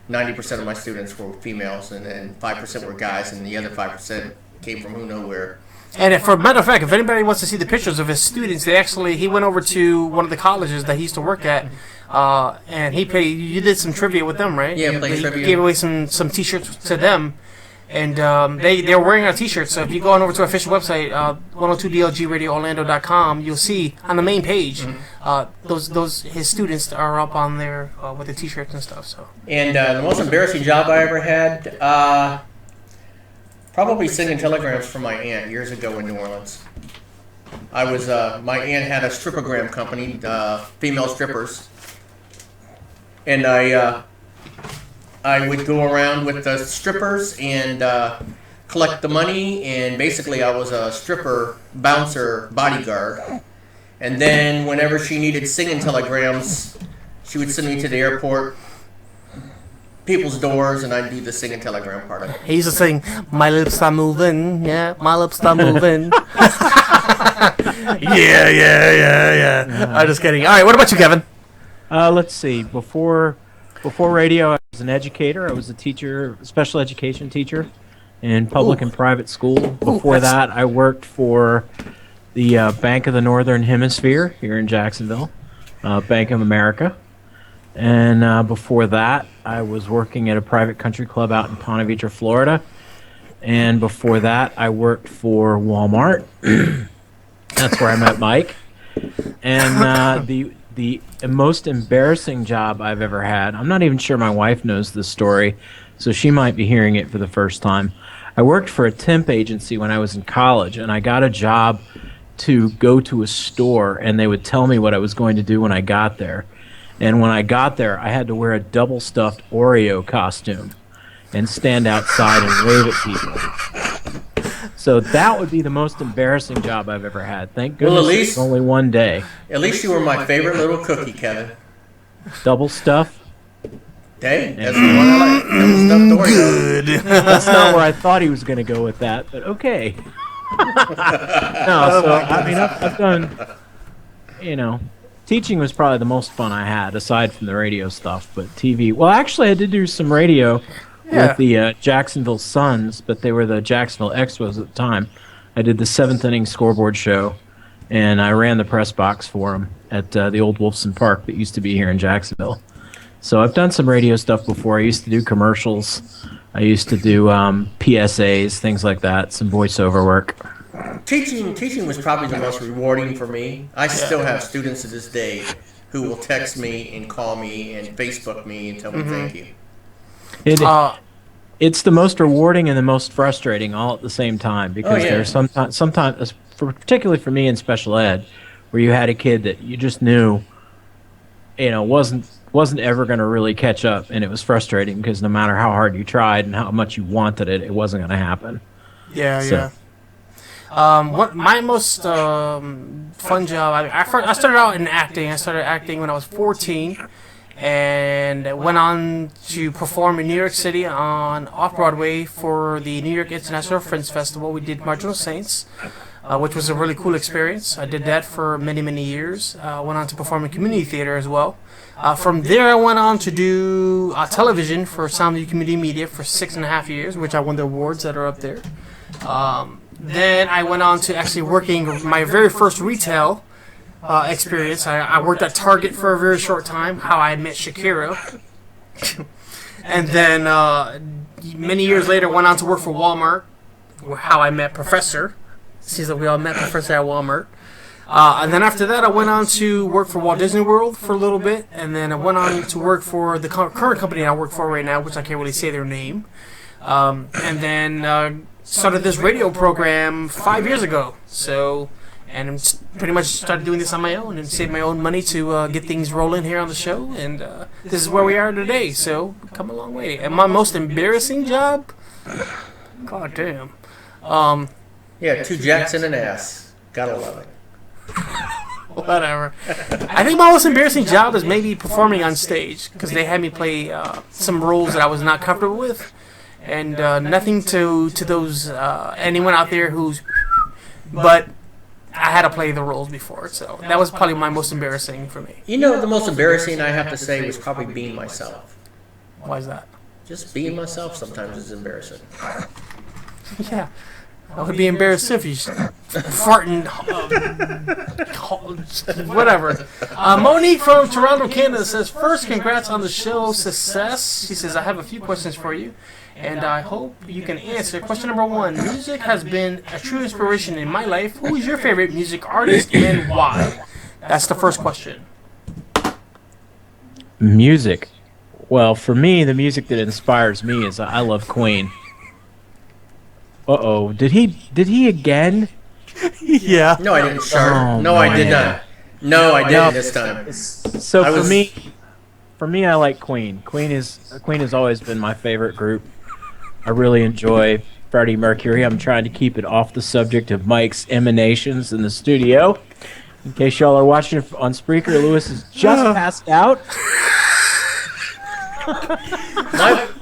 90% of my students were females, and 5% were guys, and the other 5% came from who knows where. And for a matter of fact, if anybody wants to see the pictures of his students, he went over to one of the colleges that he used to work at, and you did some trivia with them, right? Yeah, played trivia. He gave away some T-shirts to them. And they're wearing our T-shirts. So if you go on over to our official website, 102DLGRadioOrlando.com, you'll see on the main page those his students are up on there with the T-shirts and stuff. So. And the most embarrassing job I ever had, probably singing telegrams for my aunt years ago in New Orleans. I was my aunt had a strippogram company, female strippers, and I would go around with the strippers and collect the money, and basically I was a stripper bouncer bodyguard. And then whenever she needed singing telegrams, she would send me to the airport, people's doors, and I'd do the singing telegram part of it. He used to sing, "My lips are moving, yeah, my lips are moving." yeah. I'm just kidding. All right, what about you, Kevin? Let's see. Before radio, I was an educator. I was a teacher, special education teacher in public and private school. Before that, I worked for the Bank of the Northern Hemisphere here in Jacksonville, Bank of America. And before that, I was working at a private country club out in Ponte Vedra, Florida. And before that, I worked for Walmart. That's where I met Mike. And the most embarrassing job I've ever had, I'm not even sure my wife knows this story, so she might be hearing it for the first time. I worked for a temp agency when I was in college, and I got a job to go to a store, and they would tell me what I was going to do when I got there. And when I got there, I had to wear a double-stuffed Oreo costume and stand outside and wave at people. So that would be the most embarrassing job I've ever had. Thank goodness at least, it's only one day. At least you were my favorite little cookie, Kevin. Double stuff? Hey, that's the one I like. Double stuffed Oreo. Good. That's not where I thought he was going to go with that, but okay. No, so, I mean, I've done, teaching was probably the most fun I had, aside from the radio stuff, but TV. Well, actually, I did do some radio with the Jacksonville Suns, but they were the Jacksonville Expos at the time. I did the 7th inning scoreboard show, and I ran the press box for them at the old Wolfson Park that used to be here in Jacksonville. So I've done some radio stuff before. I used to do commercials. I used to do PSAs, things like that, some voiceover work. Teaching was probably the most rewarding for me. I still have students to this day who will text me and call me and Facebook me and tell me thank you. It's the most rewarding and the most frustrating all at the same time, because there's sometimes, particularly for me in special ed, where you had a kid that you just knew, wasn't ever going to really catch up, and it was frustrating because no matter how hard you tried and how much you wanted it, it wasn't going to happen. Yeah. What my most fun job? I started out in acting. I started acting when I was 14, and went on to perform in New York City on Off-Broadway for the New York International Fringe Festival. We did Marginal Saints, which was a really cool experience. I did that for many, many years. Went on to perform in community theater as well. From there, I went on to do television for Sound View Community Media for 6.5 years, which I won the awards that are up there. Then I went on to actually working my very first retail experience. I worked at Target for a very short time, how I met Shakira. And then many years later went on to work for Walmart, how I met Professor. Seems like we all met Professor at Walmart. And then after that, I went on to work for Walt Disney World for a little bit, and then I went on to work for the current company I work for right now, which I can't really say their name. And then started this radio program 5 years ago. And pretty much started doing this on my own and saved my own money to get things rolling here on the show. And this is where we are today. So we've come a long way. And my most embarrassing job? God damn. 2 jacks and an ass. Gotta love it. Whatever. I think my most embarrassing job is maybe performing on stage, because they had me play some roles that I was not comfortable with. And nothing to those anyone out there but I had to play the roles before, so that was probably my most embarrassing for me. The most embarrassing I have to say was probably being myself. Why is that? Just being myself sometimes is embarrassing. Yeah. I would be embarrassed if you farting, whatever. Monique from Toronto, Canada says, first, congrats on the show's success. She says, I have a few questions for you, and I hope you can answer. Question number 1, music has been a true inspiration in my life. Who is your favorite music artist and why? That's the first question. Music. Well, for me, the music that inspires me is I love Queen. Uh-oh. Did he again? Yeah. No, I didn't, Sharp. No, I did not. No, I didn't this time. So for me, I like Queen. Queen has always been my favorite group. I really enjoy Freddie Mercury. I'm trying to keep it off the subject of Mike's emanations in the studio. In case y'all are watching on Spreaker, Lewis is just passed out.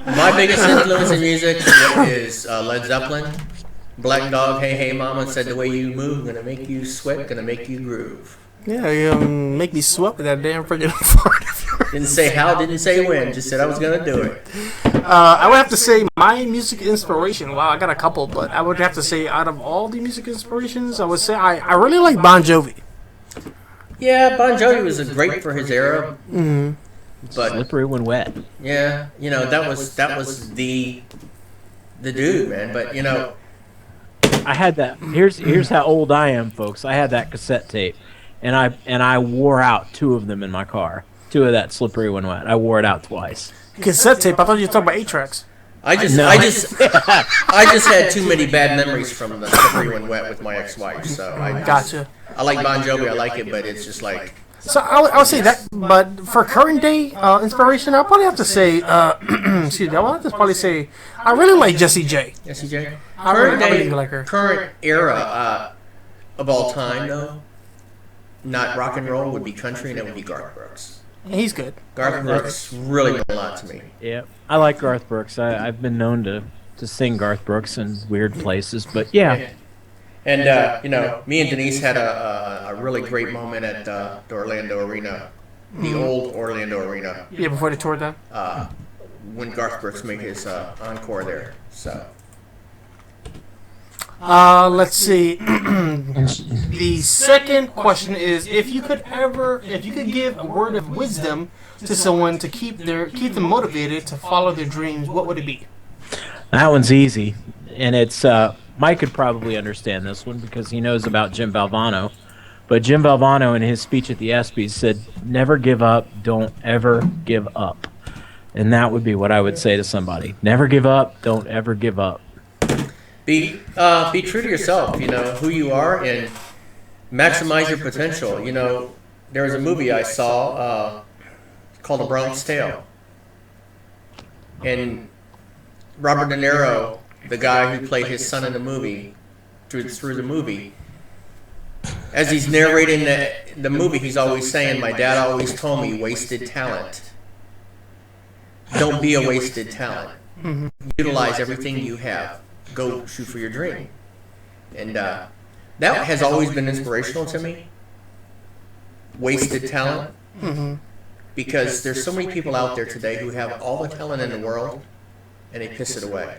My biggest influence in music is Led Zeppelin. Black Dog, Hey Hey Mama said the way you move, gonna make you sweat, gonna make you groove. Yeah, you make me sweat with that damn friggin' fart of yours. Didn't say how, didn't say when, just said I was gonna do it. I would have to say my music inspiration, wow, I got a couple, but I would have to say out of all the music inspirations, I would say I really like Bon Jovi. Yeah, Bon Jovi was great for his era. Mm-hmm. But slippery when wet. Yeah, that was the dude, man. But I had that. Here's how old I am, folks. I had that cassette tape, and I wore out 2 of them in my car. 2 of that Slippery When Wet. I wore it out twice. Cassette tape? I thought you were talking about 8-tracks. I just had too many bad memories from the Slippery When Wet with my ex-wife. So gotcha. I like Bon Jovi. I like it, but it's just like. So I would say that, but for current day inspiration, I'll probably have to say, excuse me, I'll have to probably say, I really like Jessie J. Jessie J. I really like her. Current era of all time, though, not rock and roll, would be country, and it would be Garth Brooks. He's good. Garth Brooks really meant a lot to me. Yeah, I like Garth Brooks. I've been known to sing Garth Brooks in weird places, but yeah. And, me and Denise had a really great moment at the Orlando Arena, the old Orlando Arena. Yeah, before they tore it down? When Garth Brooks made his encore there. So. Let's see. The second question is, if you could give a word of wisdom to someone to keep them motivated to follow their dreams, what would it be? That one's easy, and it's Mike could probably understand this one because he knows about Jim Valvano. But Jim Valvano, in his speech at the ESPYs, said, "Never give up. Don't ever give up." And that would be what I would say to somebody: never give up. Don't ever give up. Be true to yourself. You know who you are and maximize your potential. You know, there was a movie I saw called A Bronx Tale, and Robert De Niro, the guy who played his son in the movie, through the movie, as he's narrating the movie, he's always saying, "My dad always told me, wasted talent. Don't be a wasted talent. Utilize everything you have. Go shoot for your dream." And that has always been inspirational to me. Wasted talent. Because there's so many people out there today who have all the talent in the world, and they piss it away.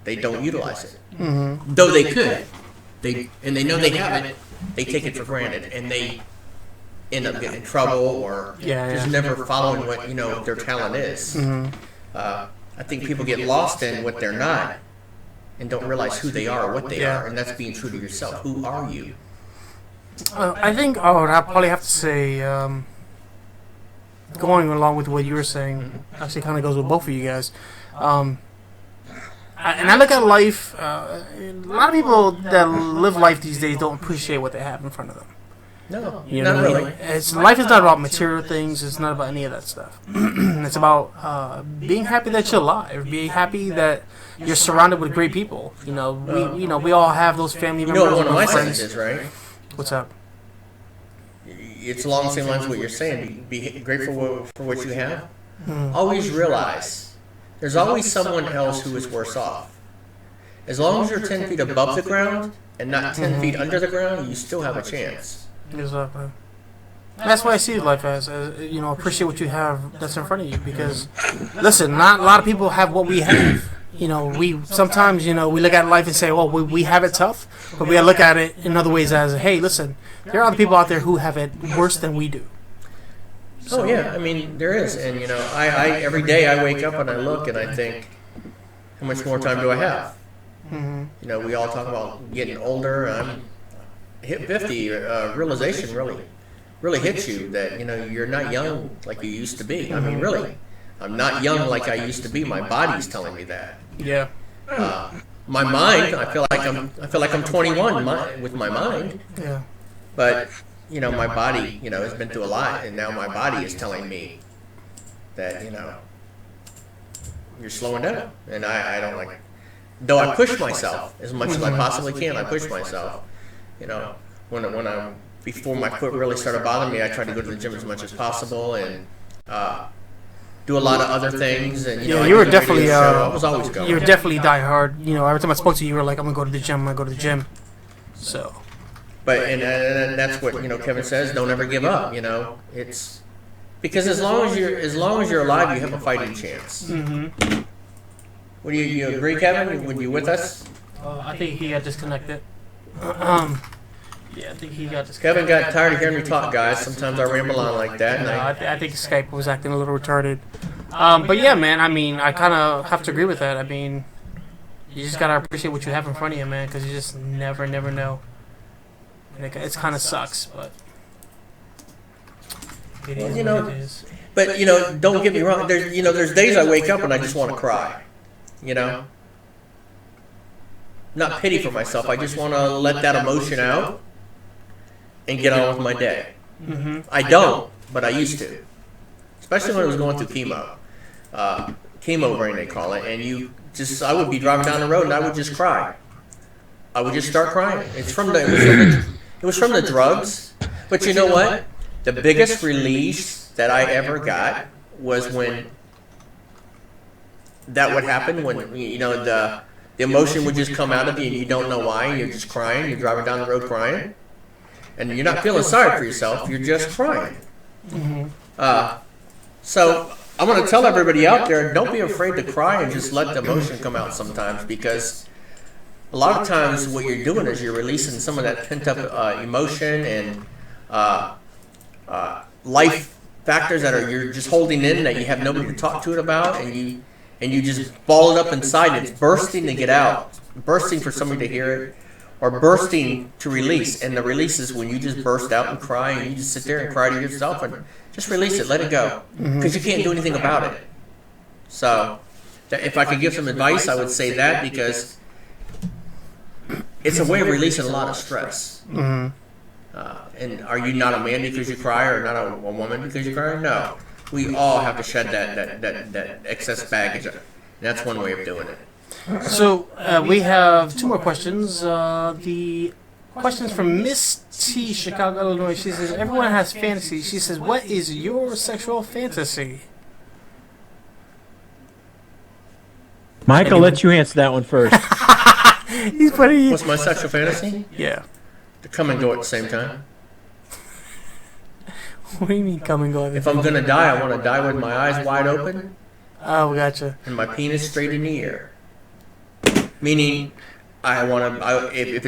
They don't utilize it. Though they could. They know they have it, they take it for granted, and they end up getting in trouble or just never following what their talent is. I think people get lost in what they're not and don't realize who they are or what they are, and that's being true to yourself. Who are you? I think I'd probably have to say, going along with what you were saying, actually kind of goes with both of you guys. And I look at life, a lot of people that live life these days don't appreciate what they have in front of them. No, not really. Life is not about material things. It's not about any of that stuff. It's about being happy that you're alive. Being happy that you're surrounded with great people. We all have those family members. You know what one of my sayings is, right? What's up? It's along the same lines of what you're saying. Be grateful for what you have. Always realize there's always someone else who is worse off. As long as you're 10 feet above the ground and not 10 feet under the ground, you still have a chance. Exactly. That's why I see life as appreciate what you have that's in front of you. Because, listen, not a lot of people have what we have. We sometimes, we look at life and say, well, we have it tough. But we gotta look at it in other ways as, hey, listen, there are other people out there who have it worse than we do. So, I mean, there is. And, I every day I wake up and I look and I think, how much more time do I have? We all talk about getting older. I'm hit 50. Realization really hits you that, you're not young like you used to be. I mean, really. I'm not young like I used to be. My body's telling me that. Yeah. My mind, I feel like I'm 21 with my mind. Yeah. But my body, has been through a lot, and now my body is telling me that, you're slowing down, and I don't like. Though I push myself as much as I possibly can, I push myself. When I'm before my foot really started bothering me, I tried to go to the gym as much as possible and do a lot of other things. And you were definitely I was always going. You were definitely die hard. Every time I spoke to you, you were like, "I'm gonna go to the gym. I'm gonna go to the gym." So. But and that's what Kevin says. Don't ever give up. It's because as long as you're alive, you have a fighting chance. Would you agree, Kevin? Would you with us? I think he got disconnected. I think he got disconnected. Kevin got tired of hearing me talk, guys. Sometimes I ramble on like that. And I think Skype was acting a little retarded. But yeah, man. I mean, I kind of have to agree with that. I mean, you just gotta appreciate what you have in front of you, man, because you just never know. It kind of sucks, but it is what it is. But don't get me wrong. There's days I wake up and I just want to cry. Not pity for myself. I just want to let that emotion out and get on with my day. I don't, but I used to, especially when I was going through chemo brain they call it. And I would be driving down the road and I would just cry. I would just start crying. It was from the drugs, but you know what? The biggest release that I ever got was when that would happen, when the emotion would just come out of you and you don't know why, and you're just crying, you're driving down the road crying, and you're not feeling sorry for yourself, you're just crying. So I want to tell everybody out there, don't be afraid to cry and just let the emotion come out sometimes, because a lot of times what you're doing is you're releasing some of that pent-up emotion and life factors that you're just holding in that you have nobody to talk to it about, and you just ball it up inside and it's bursting to get out, bursting for somebody to hear it, or bursting to release. And the release is when you just burst out and cry, and you just sit there and cry to yourself and just release it, let it go, because you can't do anything about it. So, if I could give some advice, I would say that, because it's a way of releasing a lot of stress. And are you not a man because you cry, or not a woman because you cry? No. We all have to shed that excess baggage. That's one way of doing it. So we have 2 more questions. The questions from Miss T, Chicago, Illinois. She says, everyone has fantasy. She says, what is your sexual fantasy? Mike, I'll let you answer that one first. He's funny. What's my sexual fantasy? Yeah. To come and go at the same time. What do you mean come and go? If I'm going to die, I want to die with my eyes wide open. Oh, gotcha. And my penis straight in the air. Meaning, I want to. If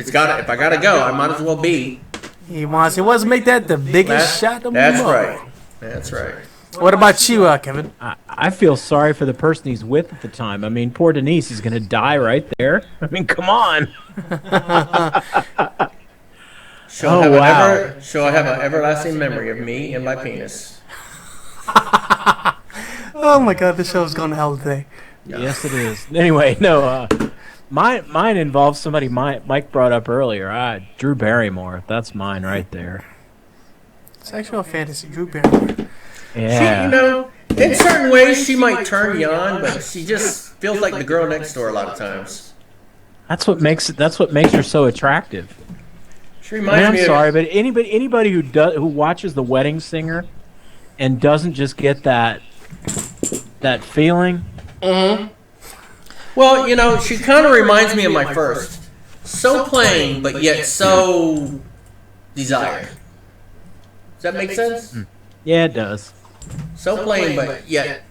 I gotta go, I might as well be. He wants to make that the biggest shot of That's them all. right. That's right. What about you, Kevin? I feel sorry for the person he's with at the time. I mean, poor Denise is going to die right there. I mean, come on. She'll have an everlasting memory of me and my penis. Oh my God, this show's going to hell today. Yes, it is. Anyway, no. Mine involves somebody Mike brought up earlier. Drew Barrymore. That's mine right there. Sexual fantasy, Drew Barrymore. Yeah. She, in certain ways, she might turn you on, but she just feels like the girl next door a lot of times. That's what makes her so attractive. She reminds me I'm sorry, but anybody who watches The Wedding Singer and doesn't just get that feeling. Mm-hmm. Well, she kind of reminds me of my first. So plain, but yet so desired. Does that make sense? Yeah, it does. So plain, but yet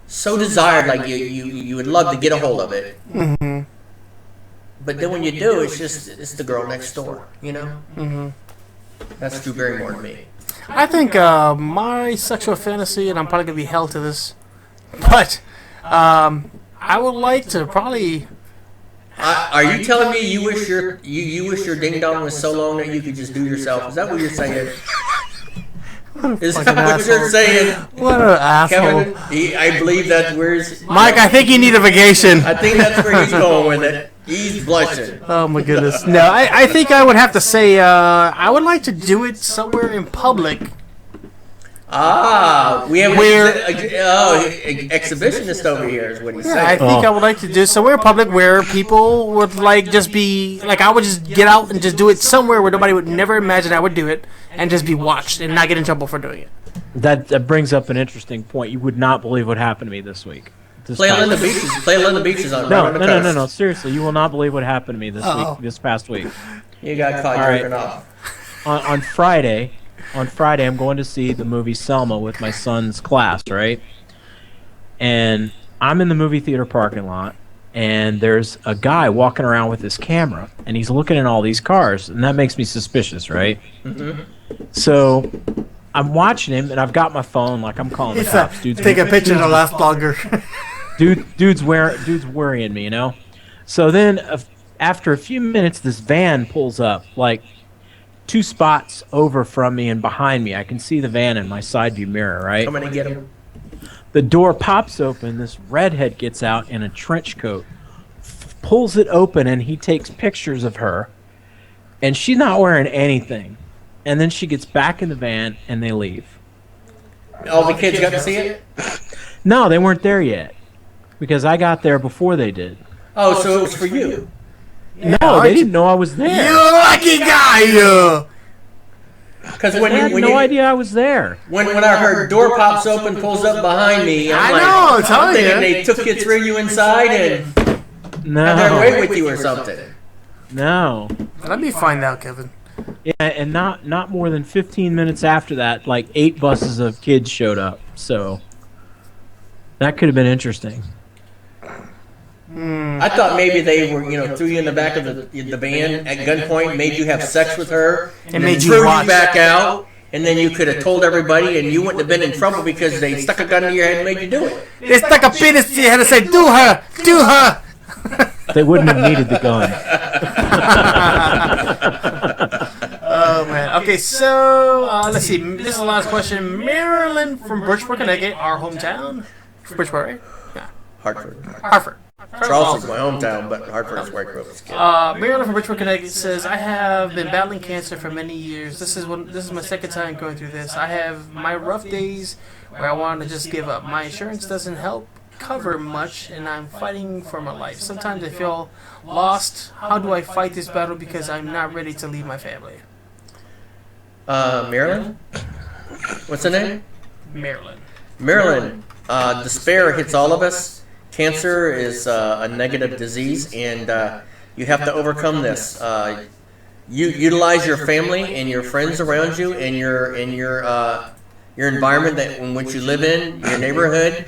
so desired, like you would love to get a hold of it. Mm-hmm. But then when you do, it's the girl next door, Mm-hmm. That's Drew Barrymore to me. I think my sexual fantasy, and I'm probably going to be held to this, but I would like to probably... Are you telling me you wish your ding dong was so long that you could just do yourself? Is that what you're saying? Is that what you're saying? What an asshole. Kevin, I believe that's where Mike, I think you need a vacation. I think that's where he's going with it. He's blushing. Oh my goodness. No, I think I would have to say I would like to do it somewhere in public. We have exhibitionist over here is what he's saying. I think I would like to do somewhere in public where people would just be I would just get out and just do it somewhere where nobody would never imagine I would do it, and just be watched and not get in trouble for doing it. That brings up an interesting point. You would not believe what happened to me this week. Play on the beaches. Play on the beaches on No. Seriously, you will not believe what happened to me this past week. You got caught jerking off. On Friday, I'm going to see the movie Selma with my son's class, right? And I'm in the movie theater parking lot, and there's a guy walking around with his camera, and he's looking at all these cars, and that makes me suspicious, right? Mm-hmm. So I'm watching him, and I've got my phone, I'm calling the cops. Take a picture to last longer. Dude's worrying me, So then, after a few minutes, this van pulls up, 2 spots over from me and behind me. I can see the van in my side view mirror, right? Coming to get him. The door pops open. This redhead gets out in a trench coat, pulls it open, and he takes pictures of her. And she's not wearing anything. And then she gets back in the van, and they leave. All the kids got to see it? No, they weren't there yet. Because I got there before they did. Oh, so it was for you? No, they didn't know I was there. You lucky guy, you! Because I had no idea I was there. When I heard door pops open, pulls up behind me, I'm thinking they took you, threw you inside, and had their way with you or something. No. That'd be fine now, Kevin. Yeah, and not more than 15 minutes after that, 8 buses of kids showed up. So that could have been interesting. I thought maybe they were, threw you in the back of the van at gunpoint, made you have sex with her, and then threw you back out, and then you could have told everybody, and you wouldn't have been in trouble because they stuck a gun in your head and made you do it. They stuck a penis in your head and said, "Do her, do her." they wouldn't have needed the gun. Oh man. Okay, so let's see. This is the last question. Marilyn from Bridgeport, Connecticut, our hometown. Bridgeport, right? Yeah. Hartford. Charleston's my hometown, but Hartford is where I grew up as a kid. Marilyn from Bridgeport, Connecticut says, I have been battling cancer for many years. This is my second time going through this. I have my rough days where I want to just give up. My insurance doesn't help cover much, and I'm fighting for my life. Sometimes I feel lost. How do I fight this battle because I'm not ready to leave my family? Marilyn? What's the name? Marilyn. Despair hits all of us. Cancer is a negative disease, and you have to overcome this. You utilize your family and your friends around you, and your environment in which you live in, your neighborhood.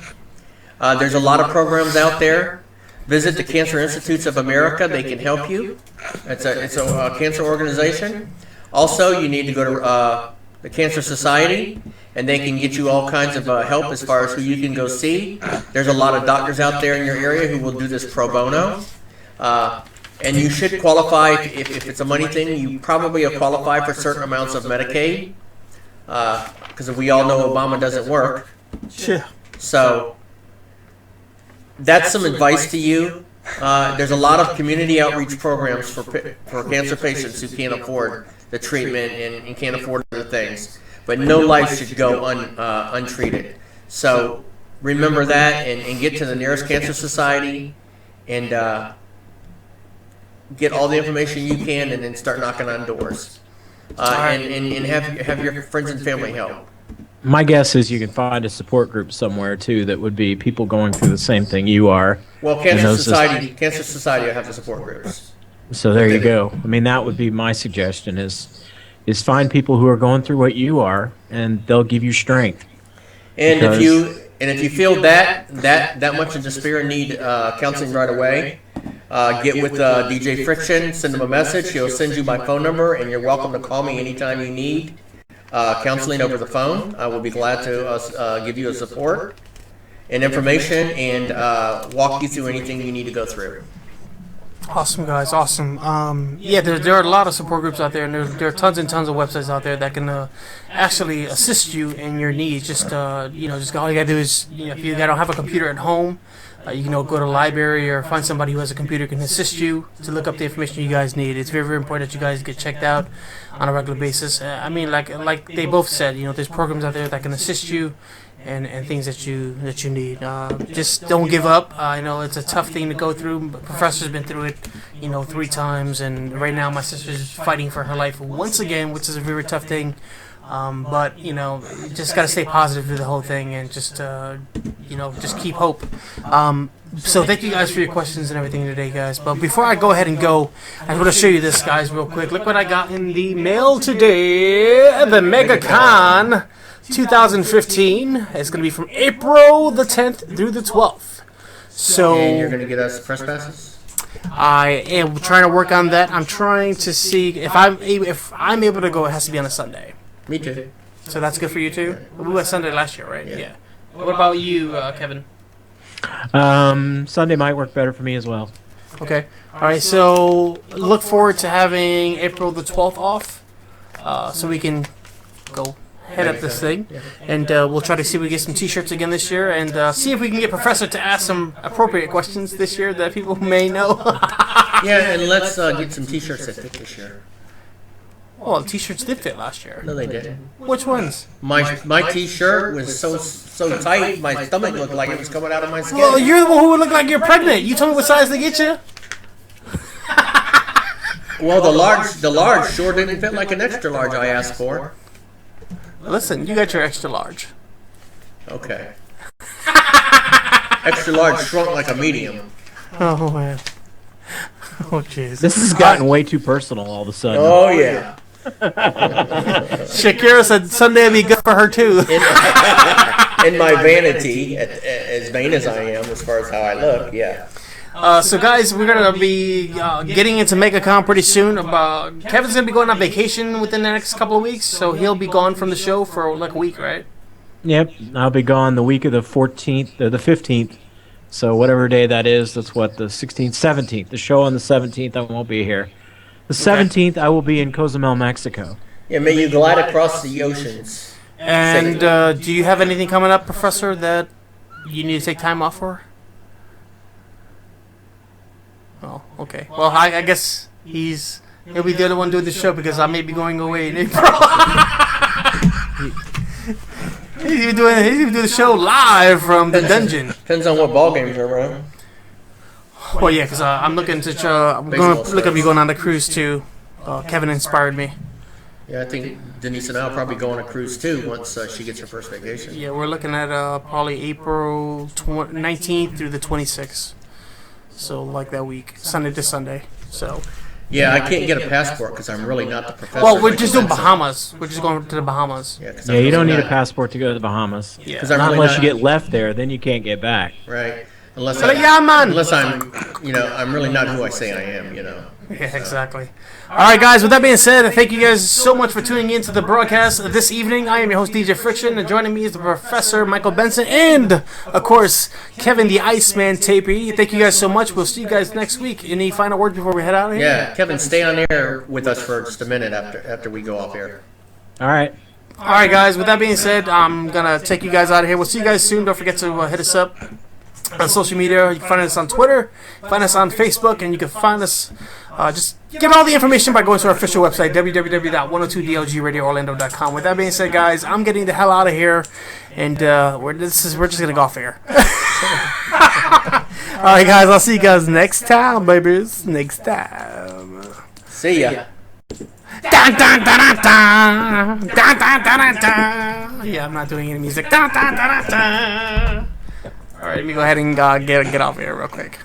There's a lot of programs out there. Visit the Cancer Institutes of America; they can help you. It's a cancer organization. Also, you need to go to the Cancer Society, and they can get you all kinds of help as far as who you can go see. There's a lot of doctors out there in your area who will do this pro bono. And you should qualify, if it's a money thing, you probably qualify for certain amounts of Medicaid. Because we all know Obama doesn't work. Sure. So that's some advice to you. There's a lot of community outreach programs for cancer patients who can't afford the treatment and can't afford other things. But no life should go untreated. So remember that and get to the nearest cancer society and get all the information you can and then start knocking on doors. And have your friends and family help. My guess is you can find a support group somewhere too that would be people going through the same thing you are. Well, Cancer Society will have the support groups. So there you go. I mean, that would be my suggestion is find people who are going through what you are, and they'll give you strength. And if you feel that much in despair and need counseling right away, get with DJ Friction, send him a message. He'll send you my phone number, and you're welcome to call me anytime you need counseling over the phone. I will be glad to give you a support and information and walk you through anything you need to go through. Awesome, guys. Awesome. Yeah, there are a lot of support groups out there, and there are tons and tons of websites out there that can actually assist you in your needs. Just all you gotta do is, if you don't have a computer at home, you can go to the library or find somebody who has a computer who can assist you to look up the information you guys need. It's very, very important that you guys get checked out on a regular basis. I mean, like they both said, there's programs out there that can assist you and things that you need. Just don't give up. I know it's a tough thing to go through, but Professor's been through it, 3 times, and right now my sister's fighting for her life once again, which is a very tough thing. But you just gotta stay positive through the whole thing and just keep hope. So thank you guys for your questions and everything today, guys. But before I go ahead and go, I want to show you this, guys, real quick. Look what I got in the mail today. The MegaCon 2015. It's going to be from April the 10th through the 12th. So And you're going to get us press passes? I am trying to work on that. I'm trying to see if I'm able to go. It has to be on a Sunday. Me too. So that's good for you too? We went Sunday last year, right? Yeah. What about you, Kevin? Sunday might work better for me as well. Okay. All right. So look forward to having April the 12th off, so we can go head up this thing, and we'll try to see if we get some T-shirts again this year, and see if we can get Professor to ask some appropriate questions this year that people may know. Yeah, and let's get some T-shirts that fit this year. Well, T-shirts did fit last year. No, they didn't. Which ones? My T-shirt was so tight, my stomach looked like it was coming out of my skin. Well, you're the one who would look like you're pregnant. You told me what size to get you. Well, the large sure didn't fit like an extra large I asked for. Listen, you got your extra large. Okay. Extra large shrunk like a medium. Oh, man. Oh, jeez. This has gotten way too personal all of a sudden. Oh, yeah. Shakira said Sunday would be good for her, too. In my vanity, as vain as I am as far as how I look, yeah. So, guys, we're going to be getting into MegaCon pretty soon. Kevin's going to be going on vacation within the next couple of weeks, so he'll be gone from the show for like a week, right? Yep, I'll be gone the week of the 14th or the 15th So whatever day that is, that's what, the 16th, 17th. The show on the 17th, I won't be here. The 17th, I will be in Cozumel, Mexico. Yeah, may you glide across the oceans. And do you have anything coming up, Professor, that you need to take time off for? Oh, okay. Well, I guess he'll be the other one doing the show because I may be going away in April. He's doing the show live from the dungeon. Depends on what ball games are around. Well, yeah, because I'm looking to I'm going to look up you going on the cruise too. Kevin inspired me. Yeah, I think Denise and I will probably go on a cruise too once she gets her first vacation. Yeah, we're looking at probably April 19th through the 26th. So like that week, Sunday to Sunday. So. Yeah, I can't get a passport because I'm really not the professor. Well, we're just doing Bahamas. We're just going to the Bahamas. Yeah, you don't need a passport to go to the Bahamas. Yeah. Not unless you get left there, then you can't get back. Right. Unless I'm, I'm really not who I say I am, Yeah, exactly. All right, guys, with that being said, thank you guys so much for tuning in to the broadcast this evening. I am your host, DJ Friction, and joining me is the Professor Michael Benson and, of course, Kevin the Iceman Tapey. Thank you guys so much. We'll see you guys next week. Any final words before we head out of here? Yeah, Kevin, stay on air with us for just a minute after we go off air. All right. All right, guys, with that being said, I'm going to take you guys out of here. We'll see you guys soon. Don't forget to hit us up on social media. You can find us on Twitter, find us on Facebook, and you can find us, just get all the information by going to our official website, www.102dlgradioorlando.com. With that being said, guys, I'm getting the hell out of here, and we're just going to go off air. Alright, guys, I'll see you guys next time, babies. Next time. See ya. Dun, dun, dun, dun, dun. Dun, dun, dun, dun, dun. Yeah, I'm not doing any music. Dun, dun, dun, dun, dun. Alright, let me go ahead and get off here real quick.